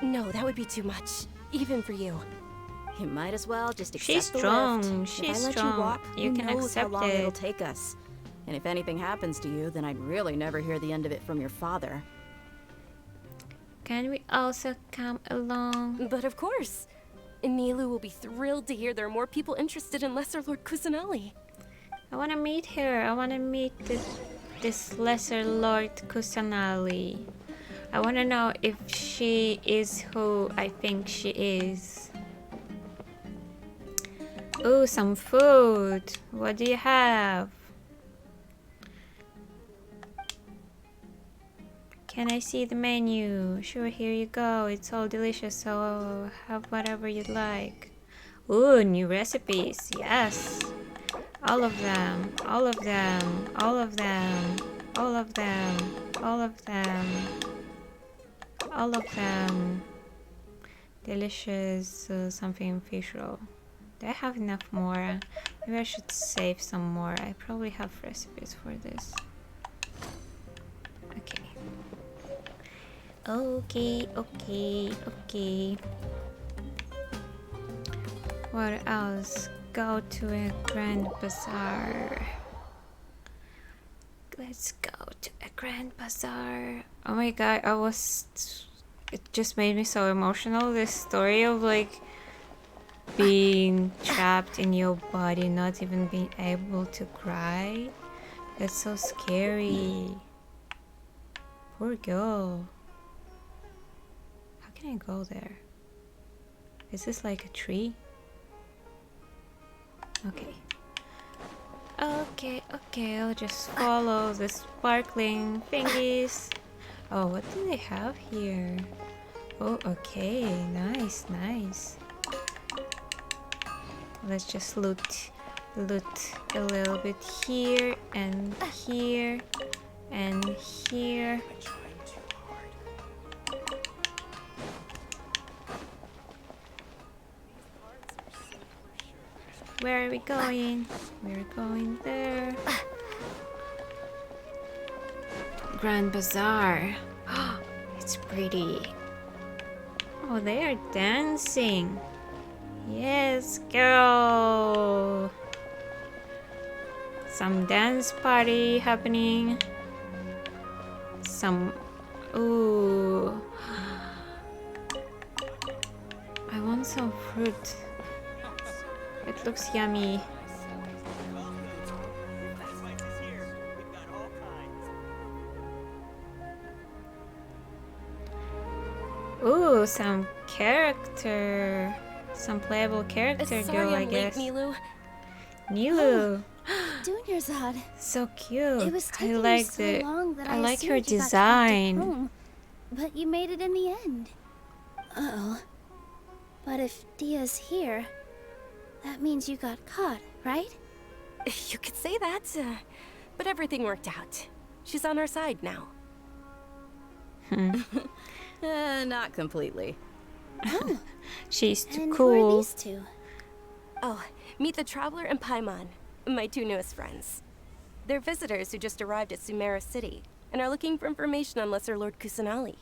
No, that would be too much, even for you. You might as well just accept She's the strong. lift. She's if I let strong. you walk, You who can knows accept how long it'll it. take us. And if anything happens to you, then I'd really never hear the end of it from your father. Can we also come along? But of course. Nilu will be thrilled to hear there are more people interested in Lesser Lord Kusanali. I want to meet her. I want to meet this Lesser Lord Kusanali. I want to know if she is who I think she is. Ooh, some food. What do you have? Can I see the menu? Sure, here you go. It's all delicious, so have whatever you'd like. Ooh, new recipes. Yes. All of them. All of them. All of them. All of them. All of them. All of them. Delicious something fish roll. Do I have enough more? Maybe I should save some more. I probably have recipes for this. Okay. Okay. What else? Go to a Grand Bazaar. Let's go to a Grand Bazaar. Oh my god, it just made me so emotional. This story of like being trapped in your body, not even being able to cry. That's so scary. Poor girl. How can I go there? Is this like a tree? Okay, I'll just follow the sparkling thingies. Oh, what do they have here? Oh, okay, nice. Let's just loot a little bit here and here and here. Where are we going? We're going there. Grand Bazaar. It's pretty. Oh, they are dancing. Yes, girl. Some dance party happening. Some... Ooh. I want some fruit. It looks yummy. Ooh, some character. Some playable character girl, I guess. Nilu. Nilu. Dunyarzad. So cute. It was I taking like you so the long that I like assumed her you got trapped at design. home, but you made it in the end. Uh-oh. But if Dia's here, that means you got caught, right? You could say that, but everything worked out. She's on our side now. Not completely. Oh, She's too and who are cool. these two? Oh, meet the Traveler and Paimon, my two newest friends. They're visitors who just arrived at Sumeru City and are looking for information on Lesser Lord Kusanali.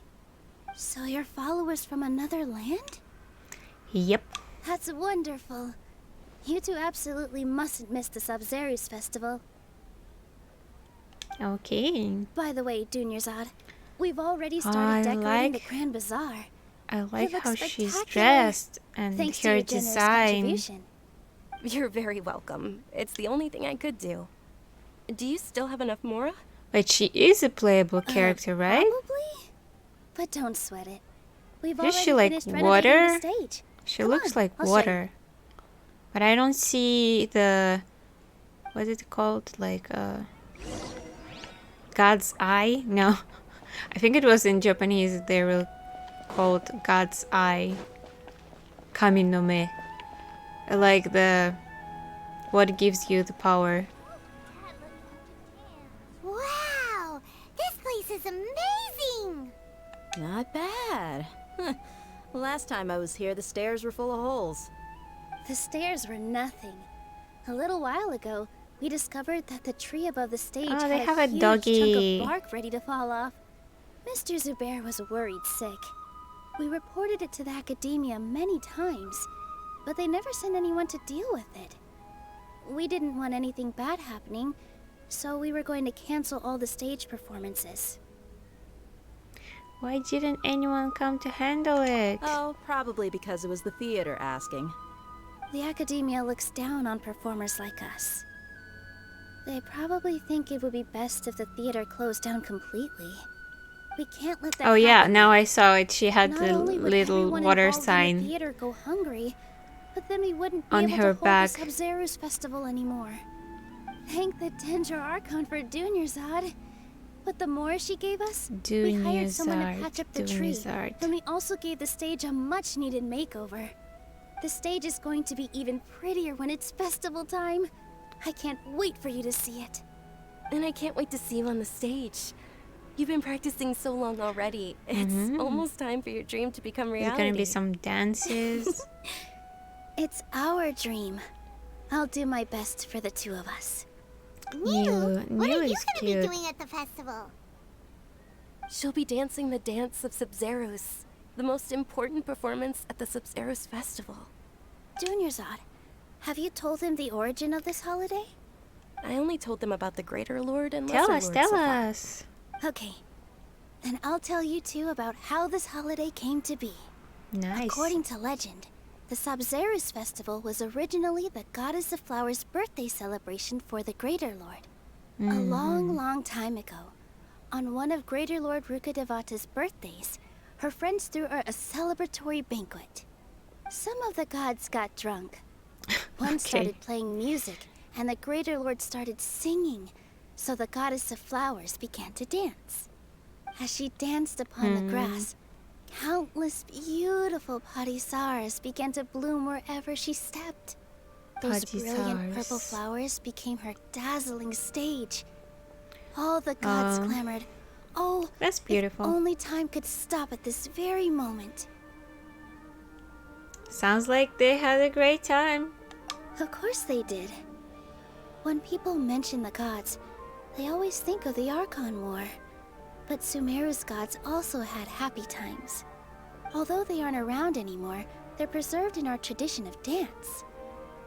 So you're followers from another land? Yep. That's wonderful. You two absolutely mustn't miss the Sub-Zerus festival. Okay. By the way, Dunyarzad, we've already I started decorating the like- Grand Bazaar. I like looks how she's spectacular. dressed and Thanks to her your generous design. contribution. You're very welcome. It's the only thing I could do. Do you still have enough Mora? But she is a playable character, right? Probably. But don't sweat it. We've Is already she like finished renovating the water? stage. She Come looks on, like I'll show you. water. But I don't see the... What is it called? Like, God's Eye? No. I think it was in Japanese they were called God's Eye. Kami no me. Like the... What gives you the power. Wow! This place is amazing! Not bad. Last time I was here, the stairs were full of holes. The stairs were nothing. A little while ago, we discovered that the tree above the stage Oh, had they have a huge doggy. chunk of bark ready to fall off. Mr. Zubair was worried sick. We reported it to the academia many times, but they never sent anyone to deal with it. We didn't want anything bad happening, so we were going to cancel all the stage performances. Why didn't anyone come to handle it? Oh, probably because it was the theater asking. The academia looks down on performers like us. They probably think it would be best if the theater closed down completely. We can't let that Oh yeah, happen. now I saw it. She had Not the only would little everyone water involved in sign. the theater go hungry, but then we wouldn't be on able her to hold back. the Sub-Zerus festival anymore. Thank the Dendro Archon for Dunyarzad. But the more she gave us, we hired someone to patch up the tree, Dunyarzad. and we also gave the stage a much-needed makeover. The stage is going to be even prettier when it's festival time. I can't wait for you to see it. And I can't wait to see you on the stage. You've been practicing so long already. It's almost time for your dream to become There's reality. gonna be some dances. It's our dream. I'll do my best for the two of us. Nilu. what are Nilu you is gonna cute. be doing at the festival? She'll be dancing the dance of Sub-Zerus, the most important performance at the Sub-Zerus festival. Dunyarzad, have you told him the origin of this holiday? I only told them about the Greater Lord and Tell Lesser us, Lord tell so far. us. Okay. Then I'll tell you two about how this holiday came to be. Nice. According to legend, the Sub-Zerus festival was originally the Goddess of Flowers' birthday celebration for the Greater Lord. A long, long time ago, on one of Greater Lord Rukkhadevata's birthdays, her friends threw her a celebratory banquet. Some of the gods got drunk. One started playing music, and the Greater Lord started singing, so the Goddess of Flowers began to dance. As she danced upon the grass, countless beautiful padisaras began to bloom wherever she stepped. Those brilliant purple Padisaras. flowers became her dazzling stage. All the gods clamored, "Oh, That's beautiful. if only time could stop at this very moment." Sounds like they had a great time. Of course they did. When people mention the gods, they always think of the Archon War. But Sumeru's gods also had happy times. Although they aren't around anymore, they're preserved in our tradition of dance.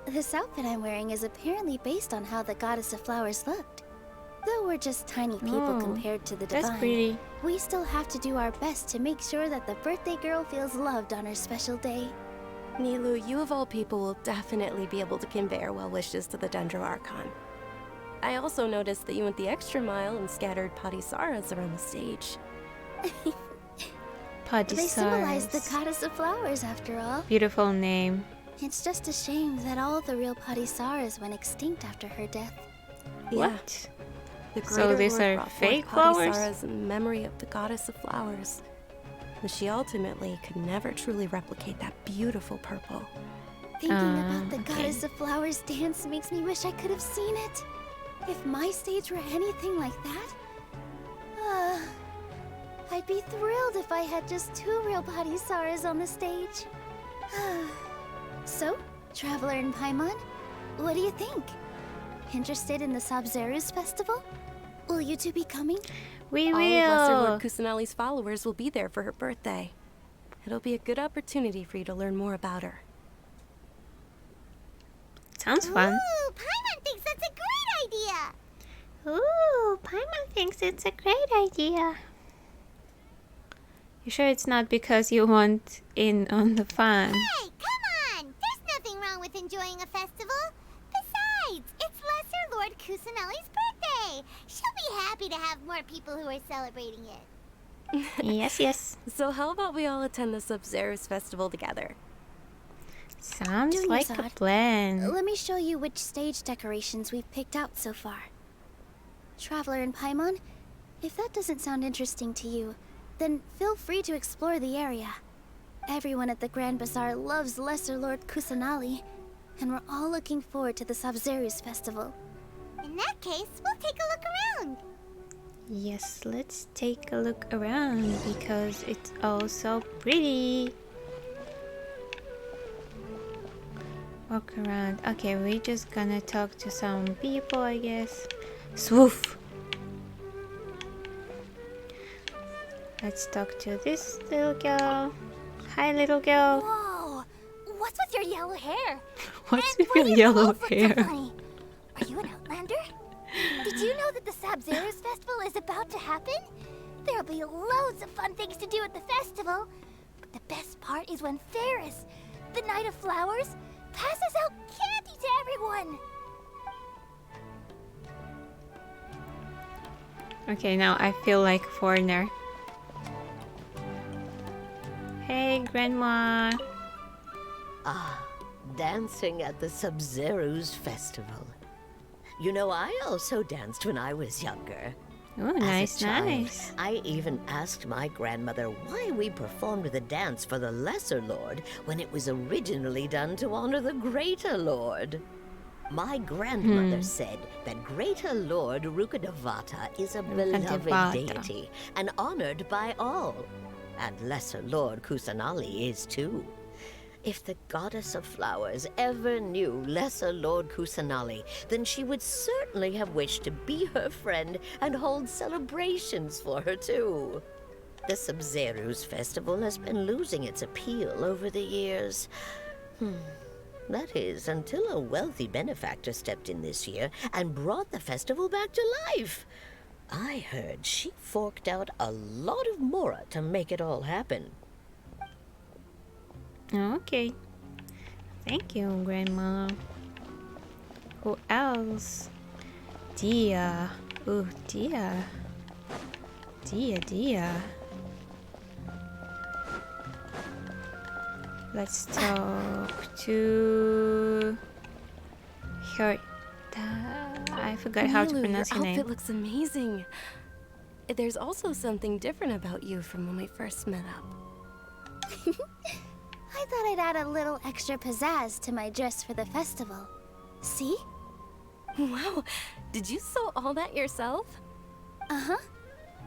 This outfit I'm wearing is apparently based on how the goddess of flowers looked. Though we're just tiny people Oh, compared to the that's divine, pretty. we still have to do our best to make sure that the birthday girl feels loved on her special day. Nilu, you of all people will definitely be able to convey our well wishes to the Dendro Archon. I also noticed that you went the extra mile and scattered Padisaras around the stage. They symbolize the Padisars. goddess of flowers, after all. Beautiful name. It's just a shame that all the real Padisaras went extinct after her death. Yeah. What? The So greater these Lord are brought forth fake flowers? Padisaras in memory of the goddess of flowers. But she ultimately could never truly replicate that beautiful purple. Thinking about the okay. goddess of flowers dance makes me wish I could have seen it. If my stage were anything like that, I'd be thrilled if I had just 2 real Padisaras on the stage. So, Traveler and Paimon, what do you think? Interested in the Sabzeruz festival? Will you two be coming? We All of Lesser will. Lord Kusanali's followers will be there for her birthday. It'll be a good opportunity for you to learn more about her. Sounds fun. Ooh, Paimon thinks that's a great idea. Ooh, Paimon thinks it's a great idea. You sure it's not because you want in on the fun? Hey, come on! There's nothing wrong with enjoying a festival. Besides, it's Lesser Lord Kusanali's birthday. She'll be happy to have more people who are celebrating it. Yes, yes. So how about we all attend the Sub-Zerus festival together? Sounds Junior like a Zod, plan. Let me show you which stage decorations we've picked out so far. Traveler and Paimon, if that doesn't sound interesting to you, then feel free to explore the area. Everyone at the Grand Bazaar loves Lesser Lord Kusanali, and we're all looking forward to the Sabzeruz festival. In that case, we'll take a look around. Yes, let's take a look around because it's all so pretty. Walk around. Okay, we're just gonna talk to some people, I guess. Swoof! Let's talk to this little girl. Hi, little girl. Whoa! What's with your yellow hair? What's And with why your do your yellow clothes look so hair? funny? Are you an outlander? Did you know that the Sabzeruz festival is about to happen? There'll be loads of fun things to do at the festival. But the best part is when Ferris, the Knight of Flowers, passes out candy to everyone. Okay, now I feel like a foreigner. Hey, Grandma. Ah, dancing at the Sub-Zerus festival. You know, I also danced when I was younger. Oh, As nice, a child, nice. I even asked my grandmother why we performed the dance for the Lesser Lord when it was originally done to honor the Greater Lord. My grandmother said that Greater Lord Rukkhadevata is a beloved Rukkhadevata. deity and honored by all. And Lesser Lord Kusanali is too. If the goddess of flowers ever knew Lesser Lord Kusanali, then she would certainly have wished to be her friend and hold celebrations for her too. The Sub-Zerus festival has been losing its appeal over the years. That is, until a wealthy benefactor stepped in this year and brought the festival back to life. I heard she forked out a lot of mora to make it all happen. Okay. Thank you, Grandma. Who else? Dia. Ooh, Dia. Dia. Let's talk to her. I forgot how to Nilu, pronounce your her outfit name. looks amazing. There's also something different about you from when we first met up. I thought I'd add a little extra pizzazz to my dress for the festival. See? Wow, did you sew all that yourself? Uh-huh.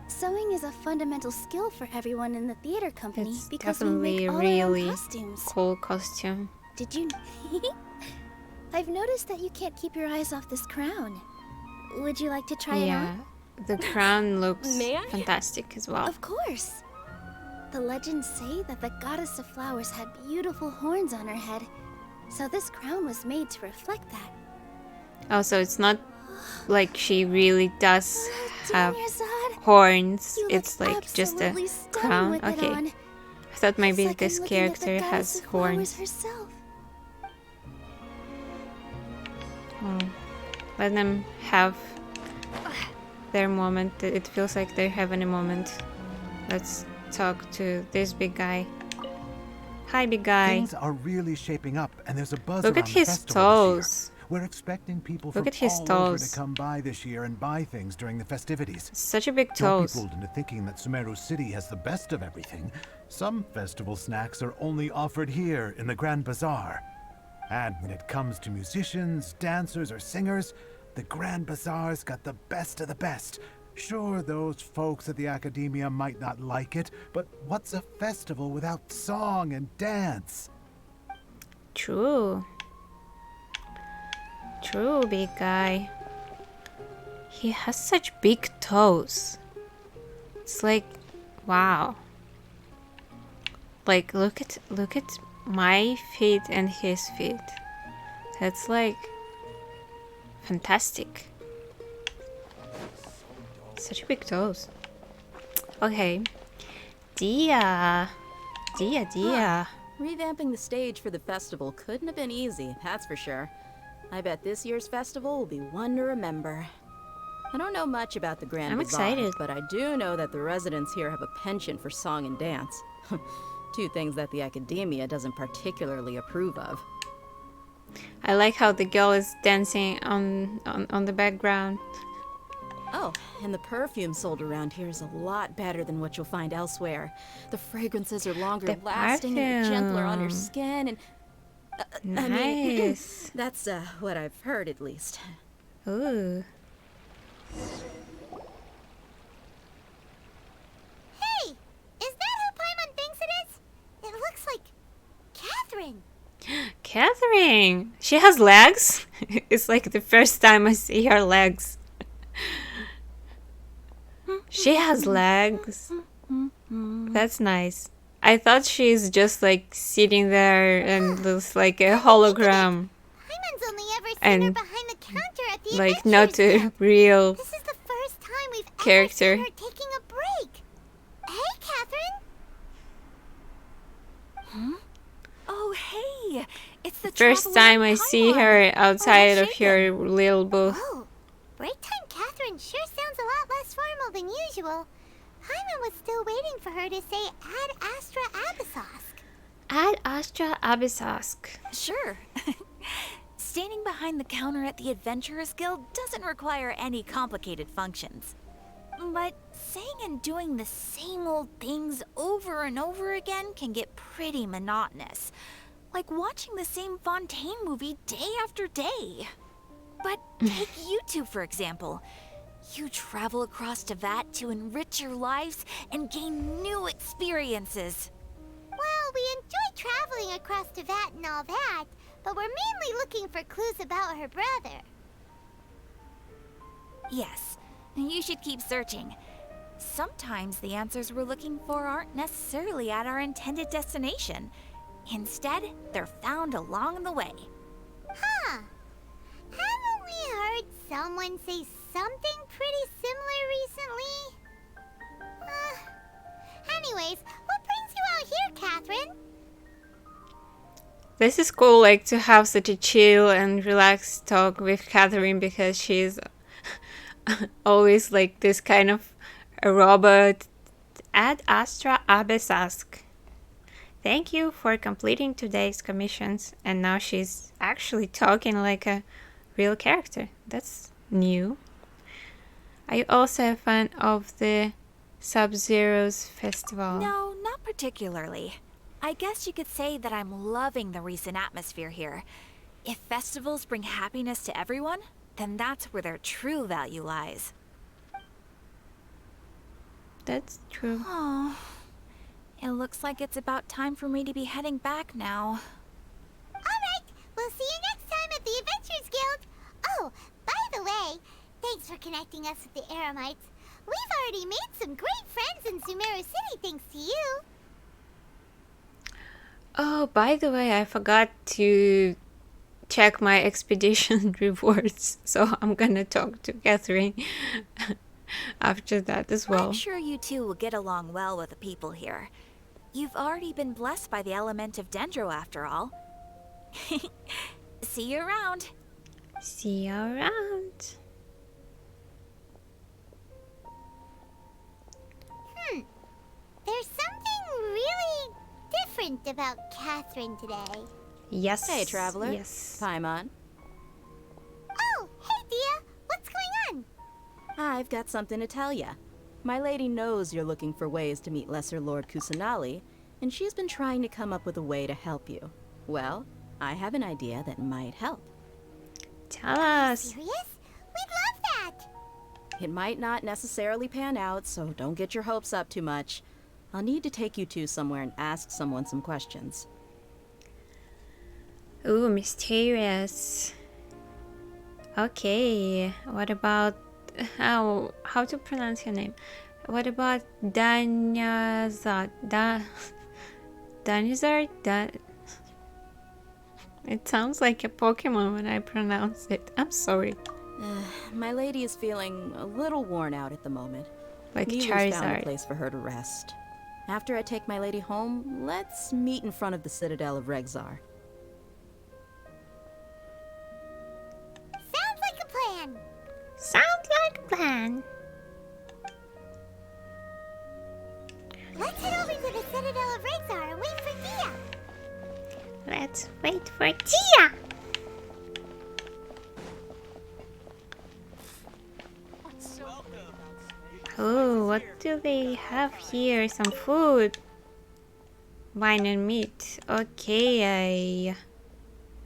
Sewing is a fundamental skill for everyone in the theater company It's because we definitely make a all our really own costumes. cool costume. Did you? I've noticed that you can't keep your eyes off this crown. Would you like to try it Yeah. on? the crown looks May I? fantastic as well. Of course. The legends say that the goddess of flowers had beautiful horns on her head, so this crown was made to reflect that. Oh, so it's not like she really does have Damirzad, horns. you It's look like just a absolutely stunning crown. with it Okay. on. I thought maybe It's like this I'm looking at the character goddess has of flowers horns. herself. Oh. Let them have their moment. It feels like they're having a moment. Let's talk to this big guy. Hi, big guy. Things are really shaping up, and there's a buzz Look around at the his festival this toes. year. We're expecting people Look from at his all over toes. to come by this year and buy things during the festivities. Such a big Don't be toes. fooled into thinking that Sumeru City has the best of everything. Some festival snacks are only offered here in the Grand Bazaar. And when it comes to musicians, dancers, or singers, the Grand Bazaar's got the best of the best. Sure, those folks at the Academia might not like it, but what's a festival without song and dance? True. True, big guy. He has such big toes. It's like, wow. Like, look at my feet and his feet. That's like fantastic. Such big toes. Okay. Dia. Revamping the stage for the festival couldn't have been easy, that's for sure. I bet this year's festival will be one to remember. I don't know much about the Grand I'm Bazaar, excited. but I do know that the residents here have a penchant for song and dance. Two things that the Academia doesn't particularly approve of. I like how the girl is dancing on the background. Oh, and the perfume sold around here is a lot better than what you'll find elsewhere. The fragrances are longer The lasting and gentler on your perfume. skin, and Nice. that's what I've heard at least. Ooh. Hey! Is that who Paimon thinks it is? It looks like Catherine. Catherine! She has legs? It's like the first time I see her legs. She has legs. That's nice. I thought she's just like sitting there and looks like a hologram. Paimon's only ever seen her And behind the counter at the like not Adventurers a Guild. real This is the first time we've character. ever seen her taking a break. Hey, Catherine. Oh, hey! It's the First traveler time in I see Paimon. her outside Oh, of her little booth. Whoa. Break time Catherine sure sounds a lot less formal than usual. Paimon was still waiting for her to say Ad Astra Abyssosk. Ad Astra Abyssosk. Sure. Standing behind the counter at the Adventurers Guild doesn't require any complicated functions. But saying and doing the same old things over and over again can get pretty monotonous. Like watching the same Fontaine movie day after day. But take you two, for example. You travel across Tevat to enrich your lives and gain new experiences. Well, we enjoy traveling across Tevat and all that, but we're mainly looking for clues about her brother. Yes, you should keep searching. Sometimes the answers we're looking for aren't necessarily at our intended destination. Instead, they're found along the way. Huh. Haven't we heard someone say something pretty similar recently? Anyways, what brings you out here, Catherine? This is cool, like to have such a chill and relaxed talk with Catherine because she's always like this kind of a robot. Ad Astra Abyssosk. Thank you for completing today's commissions. And now she's actually talking like a real character. That's new. Are you also a fan of the Sub-Zero's festival? No, not particularly. I guess you could say that I'm loving the recent atmosphere here. If festivals bring happiness to everyone, then that's where their true value lies. That's true. Oh, it looks like it's about time for me to be heading back now. Alright, we'll see you next time at the Adventurers Guild. Oh, by the way, they Thanks for connecting us with the Eremites. We've already made some great friends in Sumeru City thanks to you. Oh, by the way, I forgot to check my expedition rewards, so I'm gonna talk to Catherine after that as well. I'm sure you two will get along well with the people here. You've already been blessed by the element of Dendro after all. See you around. See you around. There's something really different about Catherine today. Yes. Hey, traveler. Yes. Paimon. Oh, hey, Dia. What's going on? I've got something to tell ya. My lady knows you're looking for ways to meet Lesser Lord Kusanali, and she's been trying to come up with a way to help you. Well, I have an idea that might help. Tell us. Serious? We'd love that. It might not necessarily pan out, so don't get your hopes up too much. I'll need to take you two somewhere and ask someone some questions. Ooh, mysterious. Okay, what about how to pronounce your name? What about Danyazad? Danizard? It sounds like a Pokemon when I pronounce it. I'm sorry. My lady is feeling a little worn out at the moment. Like Milu's found a Charizard. place for her to rest. After I take my lady home, let's meet in front of the Citadel of Regzar. Sounds like a plan. Sounds like a plan. Let's head over to the Citadel of Regzar and wait for Dia. Let's wait for Tia. Oh, what do they have here? Some food. Wine and meat. Okay,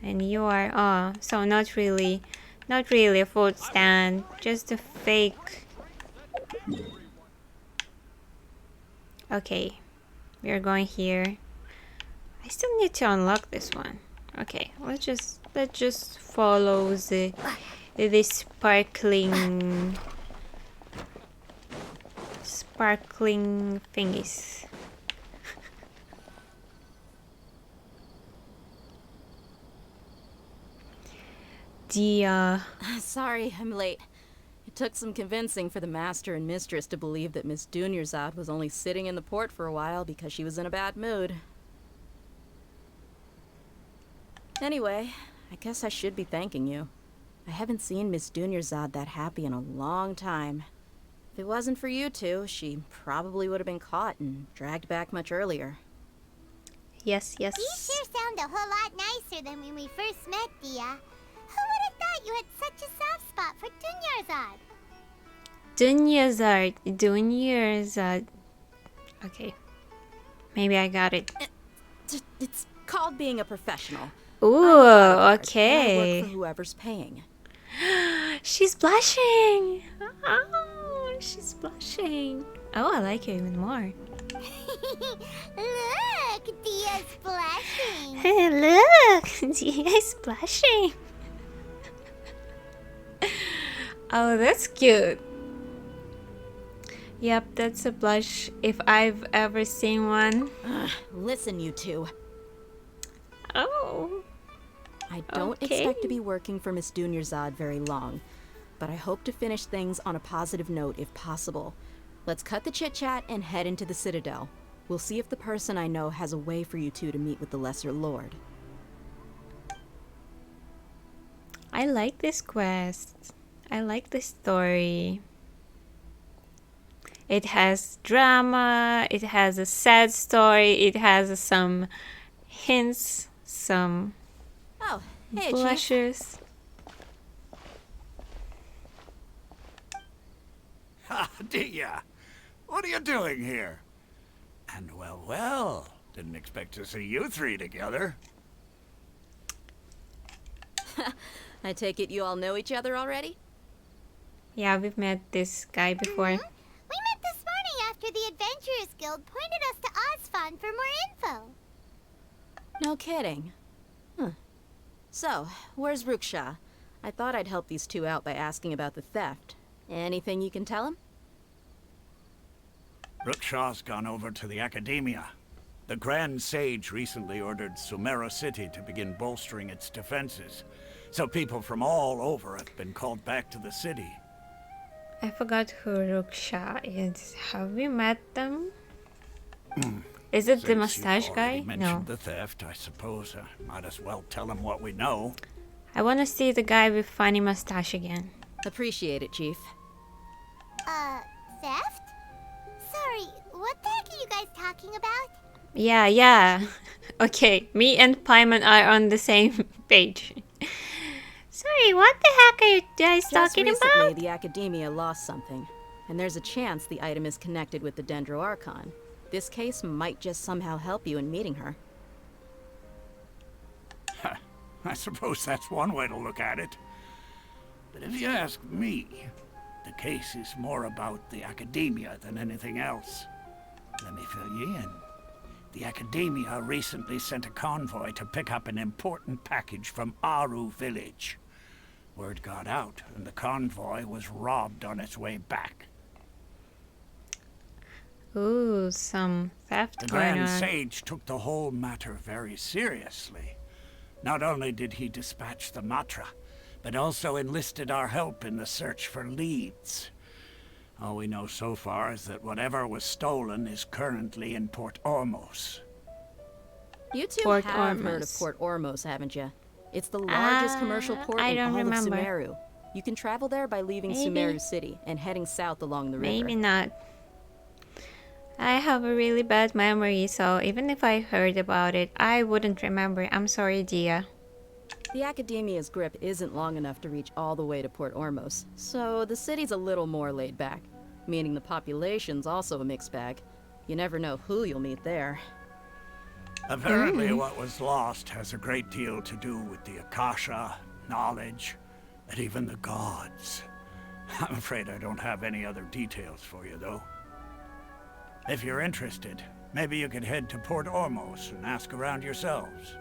and you are so not really a food stand, just a fake. Okay, we are going here. I still need to unlock this one. Okay, let's just follow the sparkling thingies. Sorry, I'm late. It took some convincing for the master and mistress to believe that Miss Dunyarzad was only sitting in the port for a while because she was in a bad mood. Anyway, I guess I should be thanking you. I haven't seen Miss Dunyarzad that happy in a long time. If it wasn't for you two, she probably would have been caught and dragged back much earlier. Yes. You sure sound a whole lot nicer than when we first met, Dia. Who would have thought you had such a soft spot for Dunyarzad? Dunyarzad. Okay. Maybe I got it. It's called being a professional. Ooh, I okay. work for whoever's paying. She's blushing. Oh, she's blushing. Oh, I like her even more. Look, Dia's blushing. Hey, look, Dia's blushing. Oh, that's cute. Yep, that's a blush if I've ever seen one. Listen, you two. Oh. I don't expect to be working for Miss Dunyarzad very long, but I hope to finish things on a positive note if possible. Let's cut the chit-chat and head into the Citadel. We'll see if the person I know has a way for you two to meet with the Lesser Lord. I like this quest. I like this story. It has drama, it has a sad story, it has some hints, some hey, blushes. Ha, Dia! What are you doing here? And well, didn't expect to see you three together. I take it you all know each other already? Yeah, we've met this guy before. We met this morning after the Adventurers Guild pointed us to Osfon for more info. No kidding. Huh. So, where's Ruksha? I thought I'd help these two out by asking about the theft. Anything you can tell him? Rookshaw's gone over to the Academia. The Grand Sage recently ordered Sumeru City to begin bolstering its defenses, so people from all over have been called back to the city. I forgot who Ruksha is. Have we met them? Is it the Since mustache you've guy? already mentioned No. the theft, I suppose I might as well tell him what we know. I want to see the guy with funny mustache again. Appreciate it, Chief. Theft? Sorry, what the heck are you guys talking about? Yeah. Okay, me and Paimon are on the same page. Sorry, what the heck are you guys talking Just recently, about? the Academia lost something, and there's a chance the item is connected with the Dendro Archon. This case might just somehow help you in meeting her. I suppose that's one way to look at it. But if you ask me, the case is more about the Academia than anything else. Let me fill you in. The Academia recently sent a convoy to pick up an important package from Aru village. Word got out, and the convoy was robbed on its way back. Ooh, some theft The going Grand on. Sage took the whole matter very seriously. Not only did he dispatch the Matra, but also enlisted our help in the search for leads. All we know so far is that whatever was stolen is currently in Port Ormos. You two Port have heard of Ormos. Port Ormos, haven't you? It's the largest commercial port I in don't all remember. of Sumeru. You can travel there by leaving Maybe. Sumeru City and heading south along the river. Maybe not. I have a really bad memory, so even if I heard about it, I wouldn't remember. I'm sorry, Dia. The Academia's grip isn't long enough to reach all the way to Port Ormos, so the city's a little more laid back, meaning the population's also a mixed bag. You never know who you'll meet there. Apparently what was lost has a great deal to do with the Akasha, knowledge, and even the gods. I'm afraid I don't have any other details for you, though. If you're interested, maybe you could head to Port Ormos and ask around yourselves.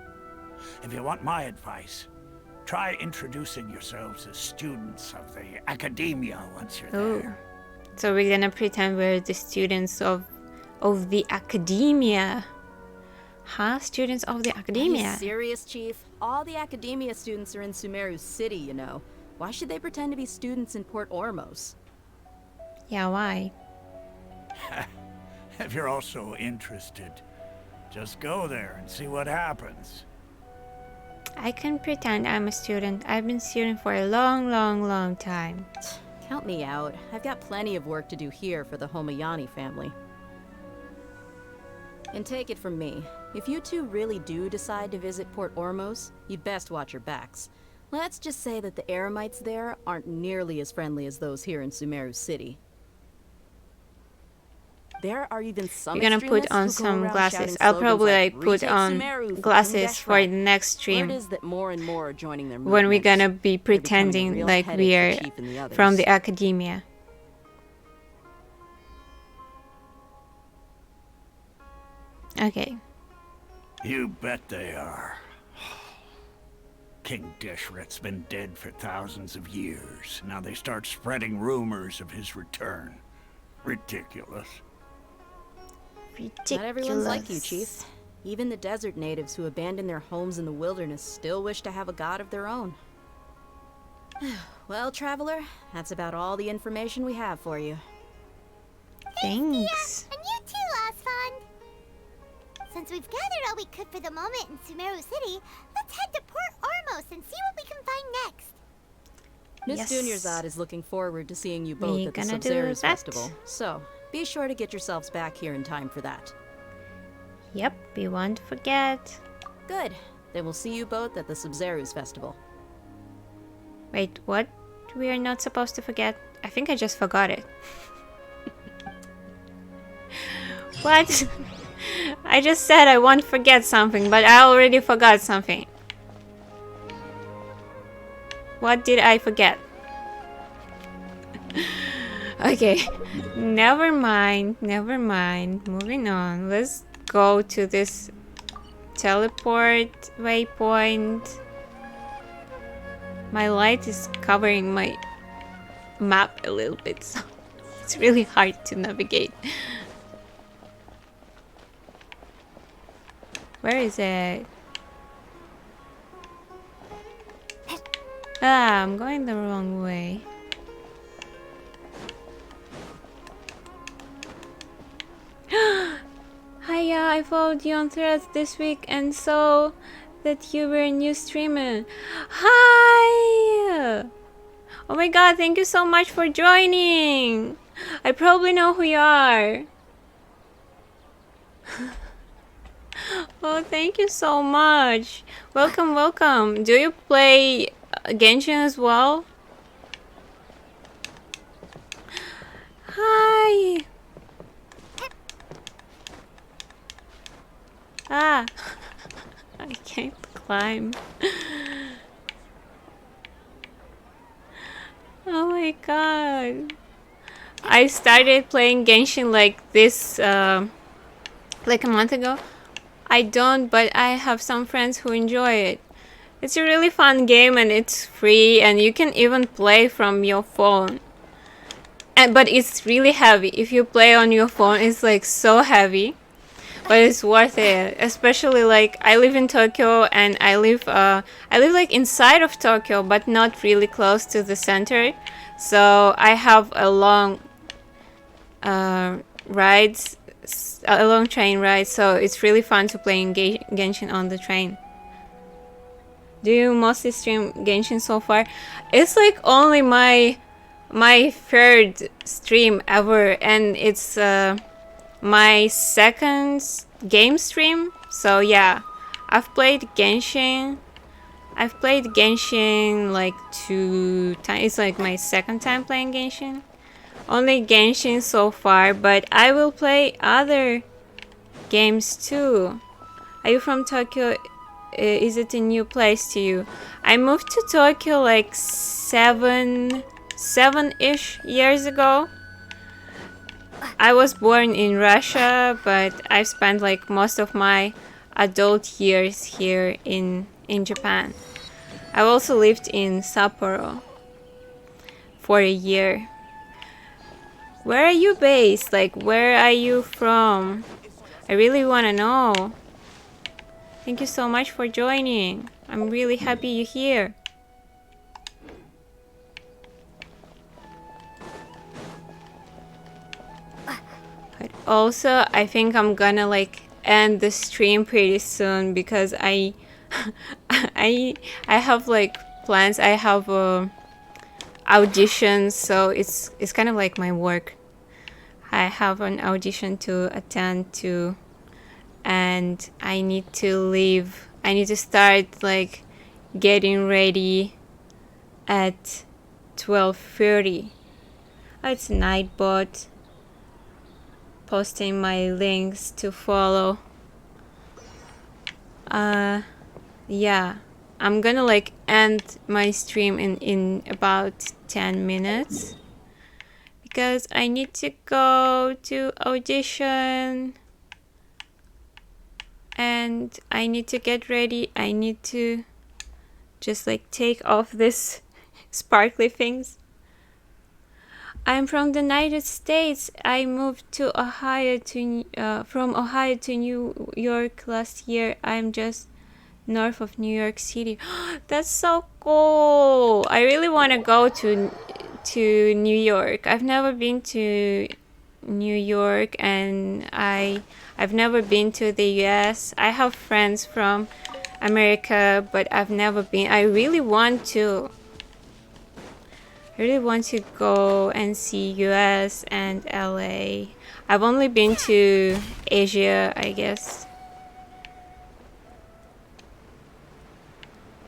If you want my advice, try introducing yourselves as students of the Academia once you're there. So we're gonna pretend we're the students of the Academia. Huh? Students of the Are Academia? you serious, Chief? All the Academia students are in Sumeru City, you know. Why should they pretend to be students in Port Ormos? Yeah, why? If you're also interested, just go there and see what happens. I can pretend I'm a student. I've been student for a long time. Count me out. I've got plenty of work to do here for the Homayani family. And take it from me, if you two really do decide to visit Port Ormos, you'd best watch your backs. Let's just say that the Eremites there aren't nearly as friendly as those here in Sumeru City. There are even some You're gonna put extremists on who go some around glasses. shouting I'll slogans probably like, like put "Retake on Sumeru for glasses King for the Deshret." next Word stream is that more and more are joining their when we're movements. gonna be They're becoming a pretending real like headache we're for Chief and the others. from the Academia. Okay. You bet they are. King Deshret's been dead for thousands of years. Now they start spreading rumors of his return. Ridiculous. Not everyone's like you, Chief. Even the desert natives who abandoned their homes in the wilderness still wish to have a god of their own. Well, Traveler, that's about all the information we have for you. Thanks. And you too, Osfond. Since we've gathered all we could for the moment in Sumeru City, let's head to Port Ormos and see what we can find next. Miss Yes. Dunyarzad is looking forward to seeing you both We at the gonna do Sub-Zerus that. Festival. So, be sure to get yourselves back here in time for that. Yep, we won't forget. Good. Then we'll see you both at the Sub-Zerus Festival. Wait, what? We are not supposed to forget? I think I just forgot it. What? I just said I won't forget something, but I already forgot something. What did I forget? Okay, never mind. Moving on. Let's go to this teleport waypoint. My light is covering my map a little bit, so it's really hard to navigate. Where is it? Ah, I'm going the wrong way. Hiya, I followed you on Threads this week and saw that you were a new streamer. Hi! Oh my god, thank you so much for joining! I probably know who you are. Oh, thank you so much. Welcome, welcome. Do you play Genshin as well? Hi! Ah! I can't climb. Oh my god. I started playing Genshin like this, like a month ago. I don't, but I have some friends who enjoy it. It's a really fun game and it's free and you can even play from your phone. But it's really heavy. If you play on your phone, it's like so heavy. But it's worth it. Especially like I live in Tokyo and I live like inside of Tokyo but not really close to the center. So I have a long rides, a long train ride, so it's really fun to play in Genshin on the train. Do you mostly stream Genshin so far? It's like only my third stream ever, and it's my second game stream. So yeah, I've played Genshin. I've played Genshin like 2 times. It's like my second time playing Genshin. Only Genshin so far, but I will play other games too. Are you from Tokyo? Is it a new place to you? I moved to Tokyo like seven-ish years ago. I was born in Russia, but I've spent like most of my adult years here in Japan. I've also lived in Sapporo for a year. Where are you based? Like, where are you from? I really want to know. Thank you so much for joining. I'm really happy you're here. But also, I think I'm gonna like end the stream pretty soon because I have like plans. I have auditions, so it's kind of like my work. I have an audition to attend to, and I need to leave. I need to start like getting ready at 12:30. Oh, it's Nightbot posting my links to follow. Yeah, I'm gonna like end my stream in about 10 minutes because I need to go to audition and I need to get ready. I need to just like take off this sparkly things. I'm from the United States. I moved to Ohio from Ohio to New York last year. I'm just north of New York City. That's so cool. I really want to go to New York. I've never been to New York, and I've never been to the US. I have friends from America, but I've never been. I really want to go and see US and LA. I've only been to Asia, I guess,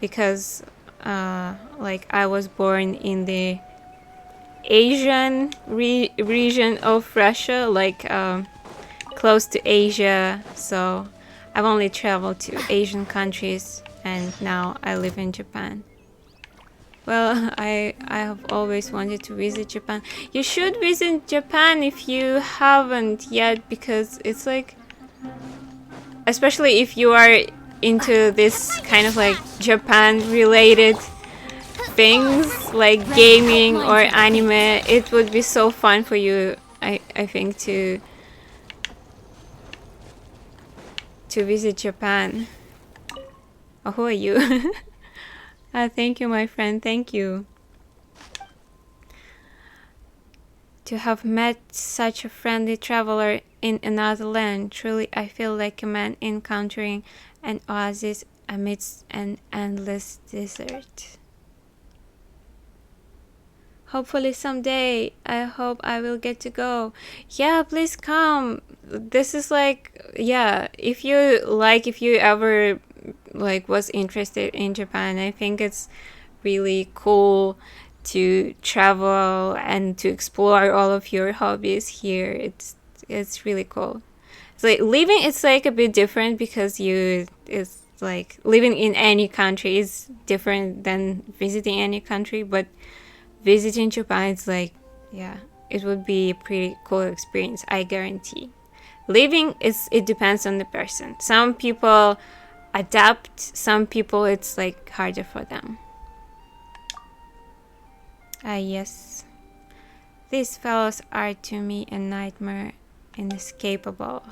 because like I was born in the Asian region of Russia, like close to Asia, so I've only traveled to Asian countries and now I live in Japan. Well, I have always wanted to visit Japan. You should visit Japan if you haven't yet, because it's like, especially if you are into this kind of like Japan related things like gaming or anime, it would be so fun for you, I think, to visit Japan. Oh, who are you? Thank you, my friend. Thank you. To have met such a friendly traveler in another land, truly I feel like a man encountering an oasis amidst an endless desert. Hopefully someday, I hope I will get to go. Yeah, please come. This is like, yeah, if you ever like was interested in Japan, I think it's really cool to travel and to explore all of your hobbies here. It's really cool. It's like living, it's like a bit different because it's like living in any country is different than visiting any country, but visiting Japan, it's like, yeah, it would be a pretty cool experience, I guarantee. Living it depends on the person. Some people adapt, some people it's like harder for them. Yes. These fellows are to me a nightmare inescapable.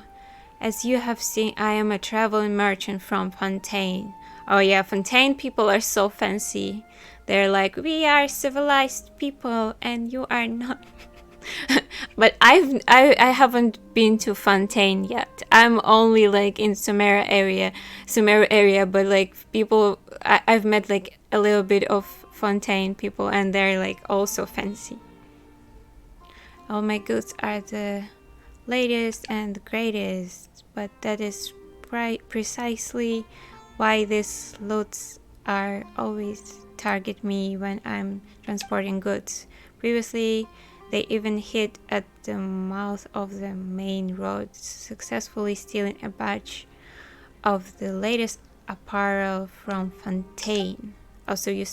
As you have seen, I am a traveling merchant from Fontaine. Oh yeah, Fontaine people are so fancy. They're like, we are civilized people and you are not. But I haven't been to Fontaine yet. I'm only like in Sumeru area, but like people, I've met like a little bit of Fontaine people and they're like also fancy. All my goods are the latest and the greatest, but that is precisely why these loads are always target me when I'm transporting goods. Previously, they even hid at the mouth of the main road, successfully stealing a batch of the latest apparel from Fontaine. Also, you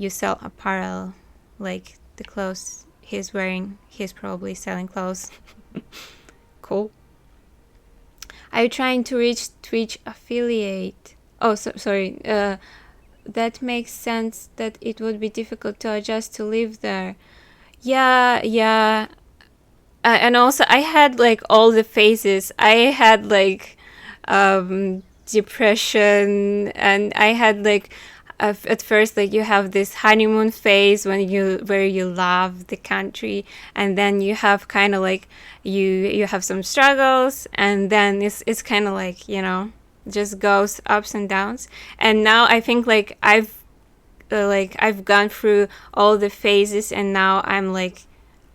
sell apparel, like the clothes he's wearing. He's probably selling clothes. Cool. Are you trying to reach Twitch affiliate? Oh, sorry. That makes sense that it would be difficult to adjust to live there. Yeah. And also, I had like all the phases. I had like depression, and I had like at first like you have this honeymoon phase where you love the country, and then you have kind of like you have some struggles, and then it's kind of like, you know, just goes ups and downs. And now I think like I've gone through all the phases, and now I'm like,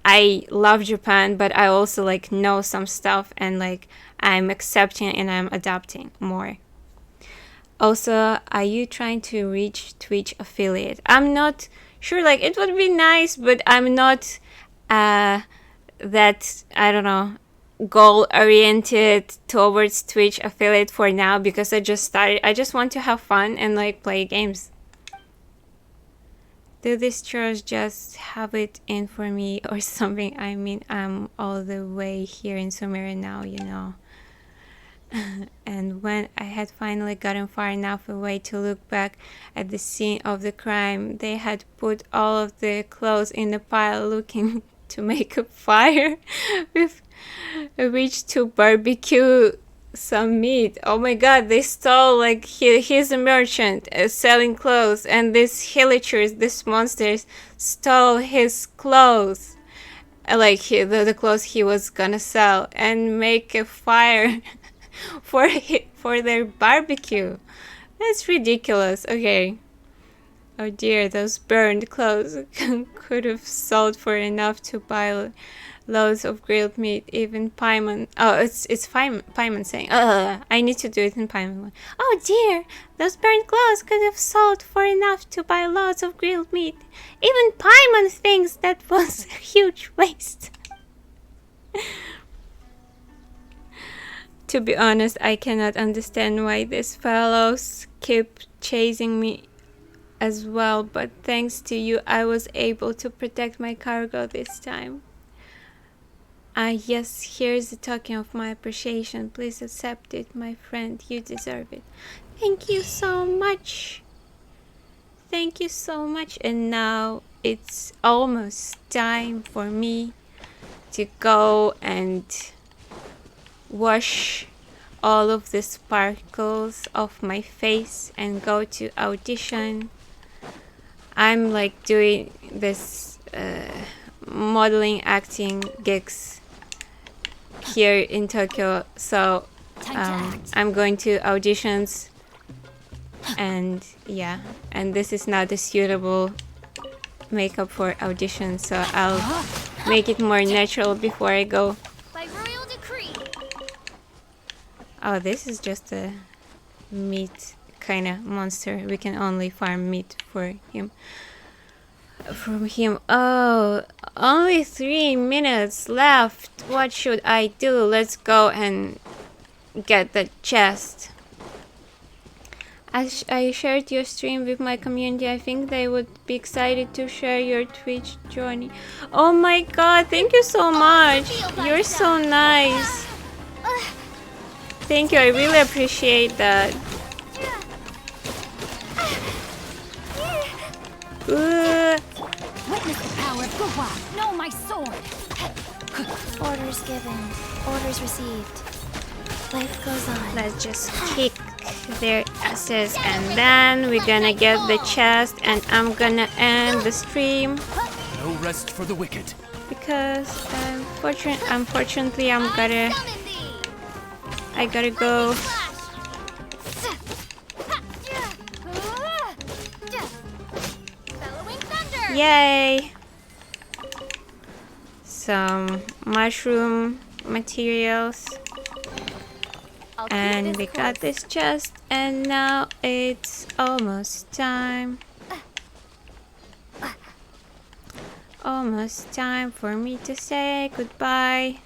I love Japan, but I also like know some stuff, and like I'm accepting and I'm adapting more. Also, are you trying to reach Twitch affiliate? I'm not sure, like it would be nice, but I'm not that, I don't know, goal oriented towards Twitch affiliate for now, because I just started. I just want to have fun and like play games. Do these chores just have it in for me or something? I mean, I'm all the way here in Sumeru now, you know. And when I had finally gotten far enough away to look back at the scene of the crime, they had put all of the clothes in a pile looking to make a fire with which to barbecue some meat. Oh my god, they stole, like, he's a merchant selling clothes, and these hillagers, these monsters, stole his clothes, like the clothes he was gonna sell, and make a fire for their barbecue. That's ridiculous. Okay. Oh dear, those burned clothes could have sold for enough to buy loads of grilled meat. Even Paimon. Oh, it's Paimon saying. I need to do it in Paimon. Oh dear, those burned clothes could have sold for enough to buy loads of grilled meat. Even Paimon thinks that was a huge waste. To be honest, I cannot understand why these fellows keep chasing me as well, but thanks to you, I was able to protect my cargo this time. Yes, here's a token of my appreciation. Please accept it, my friend. You deserve it. Thank you so much. thank you so much. And now it's almost time for me to go and wash all of the sparkles off my face and go to audition. I'm like doing this modeling acting gigs here in Tokyo, so I'm going to auditions, and yeah, and this is not a suitable makeup for auditions, so I'll make it more natural before I go. By royal decree. Oh, this is just a meat kind of monster. We can only farm meat for him. From him. Oh, only 3 minutes left. What should I do? Let's go and get the chest. I shared your stream with my community. I think they would be excited to share your Twitch journey. Oh my god, thank you so much. You're so nice. Thank you, I really appreciate that. Witness the power of Guhua. Know my sword. Orders given. Orders received. Life goes on. Let's just kick their asses, and then we're gonna get the chest, and I'm gonna end the stream. No rest for the wicked. Because unfortunately I gotta go. Yay! Some mushroom materials. And we got this chest, and now it's almost time. Almost time for me to say goodbye.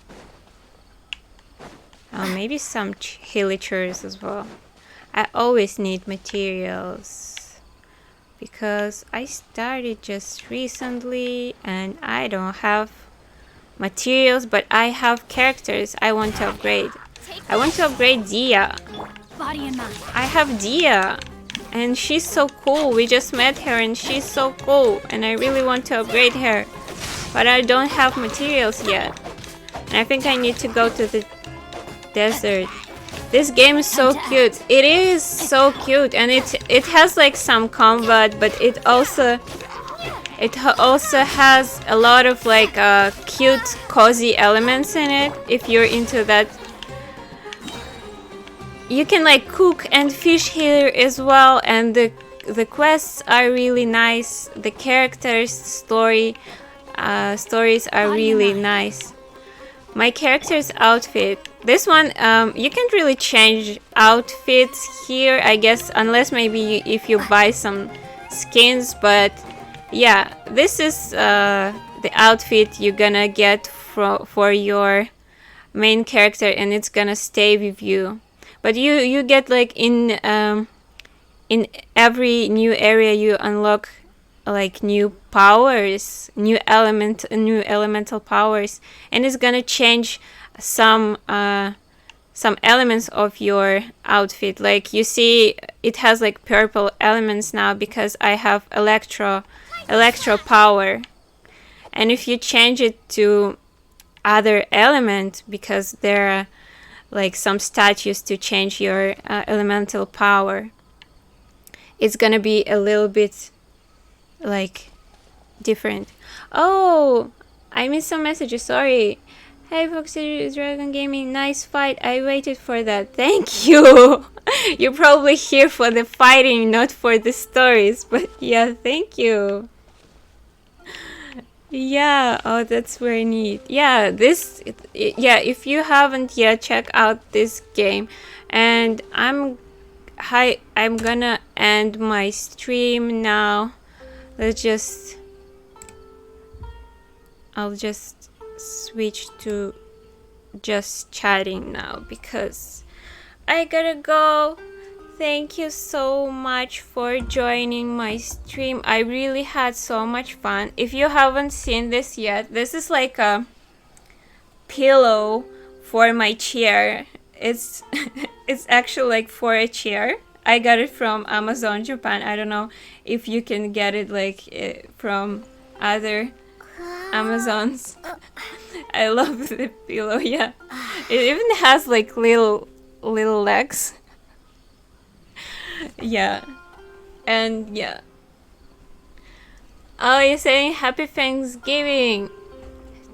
Oh, maybe some villagers as well. I always need materials because I started just recently and I don't have materials, but I have characters I want to upgrade. I want to upgrade Dia. Body and mind. I have Dia, and she's so cool. We just met her and she's so cool, and I really want to upgrade her, but I don't have materials yet. And I think I need to go to the desert. This game is so cute. It is so cute, and it has like some combat, but it also has a lot of like cute, cozy elements in it. If you're into that, you can like cook and fish here as well, and the quests are really nice. The characters' stories are really nice. My character's outfit. This one, you can't really change outfits here, I guess, unless maybe if you buy some skins. But yeah, this is the outfit you're gonna get for your main character, and it's gonna stay with you. But you get like in every new area you unlock like new powers, new elemental powers, and it's gonna change some elements of your outfit. Like you see, it has like purple elements now because I have electro power, and if you change it to other element, because there are like some statues to change your elemental power, it's gonna be a little bit like different. Oh, I missed some messages, sorry. Hey Foxy Dragon Gaming, nice fight. I waited for that. Thank you. You're probably here for the fighting, not for the stories, but yeah, thank you. Yeah, oh, that's very neat. Yeah, if you haven't yet, check out this game. And I'm gonna end my stream now. I'll just switch to just chatting now because I gotta go. Thank you so much for joining my stream. I really had so much fun. If you haven't seen this yet, this is like a pillow for my chair. It's actually like for a chair. I got it from Amazon Japan. I don't know if you can get it like from other Amazons. I love the pillow. Yeah, it even has like little legs. Yeah, and yeah. Oh, you're saying Happy Thanksgiving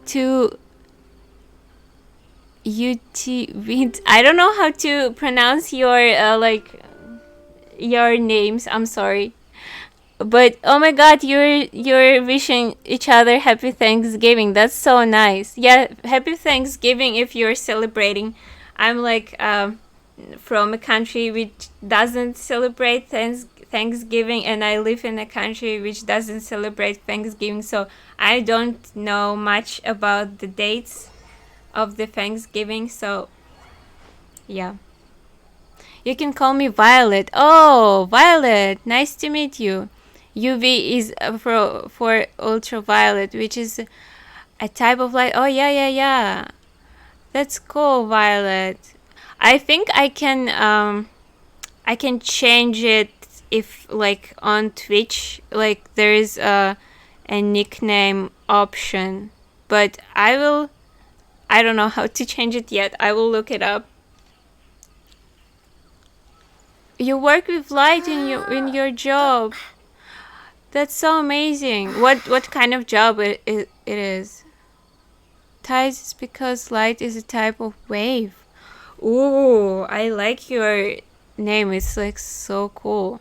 to UT Wind. I don't know how to pronounce your your names. I'm sorry, but oh my God, you're wishing each other Happy Thanksgiving. That's so nice. Yeah, Happy Thanksgiving if you're celebrating. I'm like from a country which doesn't celebrate Thanksgiving, and I live in a country which doesn't celebrate Thanksgiving, so I don't know much about the dates of the Thanksgiving, so yeah. You can call me Violet. Oh, Violet, nice to meet you. UV is for ultraviolet, which is a type of light. Oh, yeah. That's cool, Violet. I think I can change it if like on Twitch, like there is a nickname option, but I don't know how to change it yet. I will look it up. You work with light in your job. That's so amazing. What kind of job it is? Tides is because light is a type of wave. Ooh, I like your name. It's like so cool.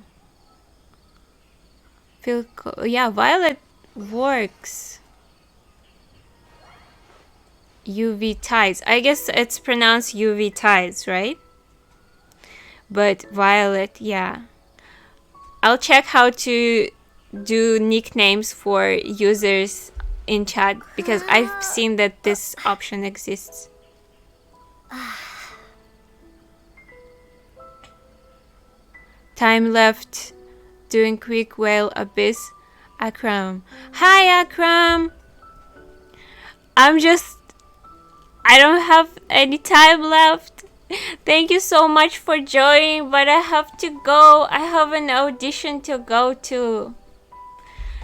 Yeah, Violet works. UV tides. I guess it's pronounced UV tides, right? But Violet, yeah. I'll check how to do nicknames for users in chat because I've seen that this option exists. Time left doing quick whale abyss. Akram. Hi, Akram. I don't have any time left. Thank you so much for joining, but I have to go. I have an audition to go to.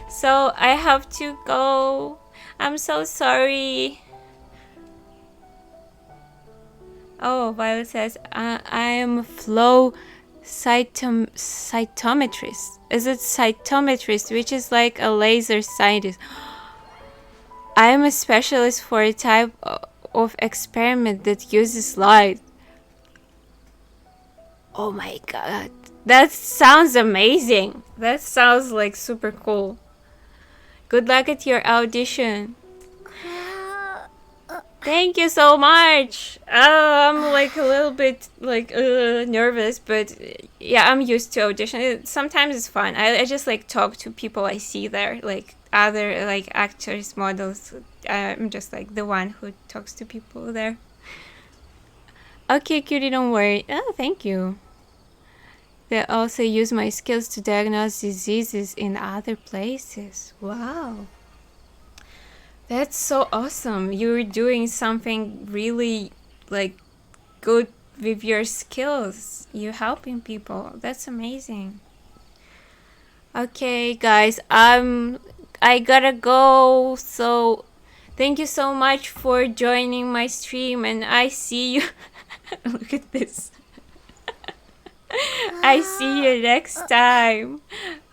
So I have to go. I'm so sorry. Oh, Violet says, I am a flow cytometrist. Is it cytometrist, which is like a laser scientist? I am a specialist for a type of experiment that uses light. Oh my God. That sounds amazing. That sounds like super cool. Good luck at your audition. Thank you so much. I'm like a little bit like nervous, but yeah, I'm used to audition. Sometimes it's fun. I just like talk to people I see there, like other like actors, models. I'm just like the one who talks to people there. Okay, cutie, don't worry. Oh, thank you. They also use my skills to diagnose diseases in other places. Wow. That's so awesome. You're doing something really like good with your skills. You're helping people. That's amazing. Okay, guys, I gotta go. So thank you so much for joining my stream, and I see you. Look at this. I see you next time.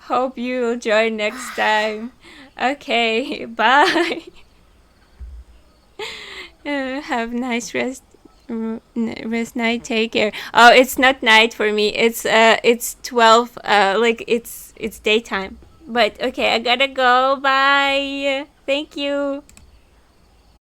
Hope you'll join next time. Okay, bye. Have a nice rest night. Take care. Oh, it's not night for me. It's 12. Like it's daytime. But okay, I gotta go. Bye. Thank you.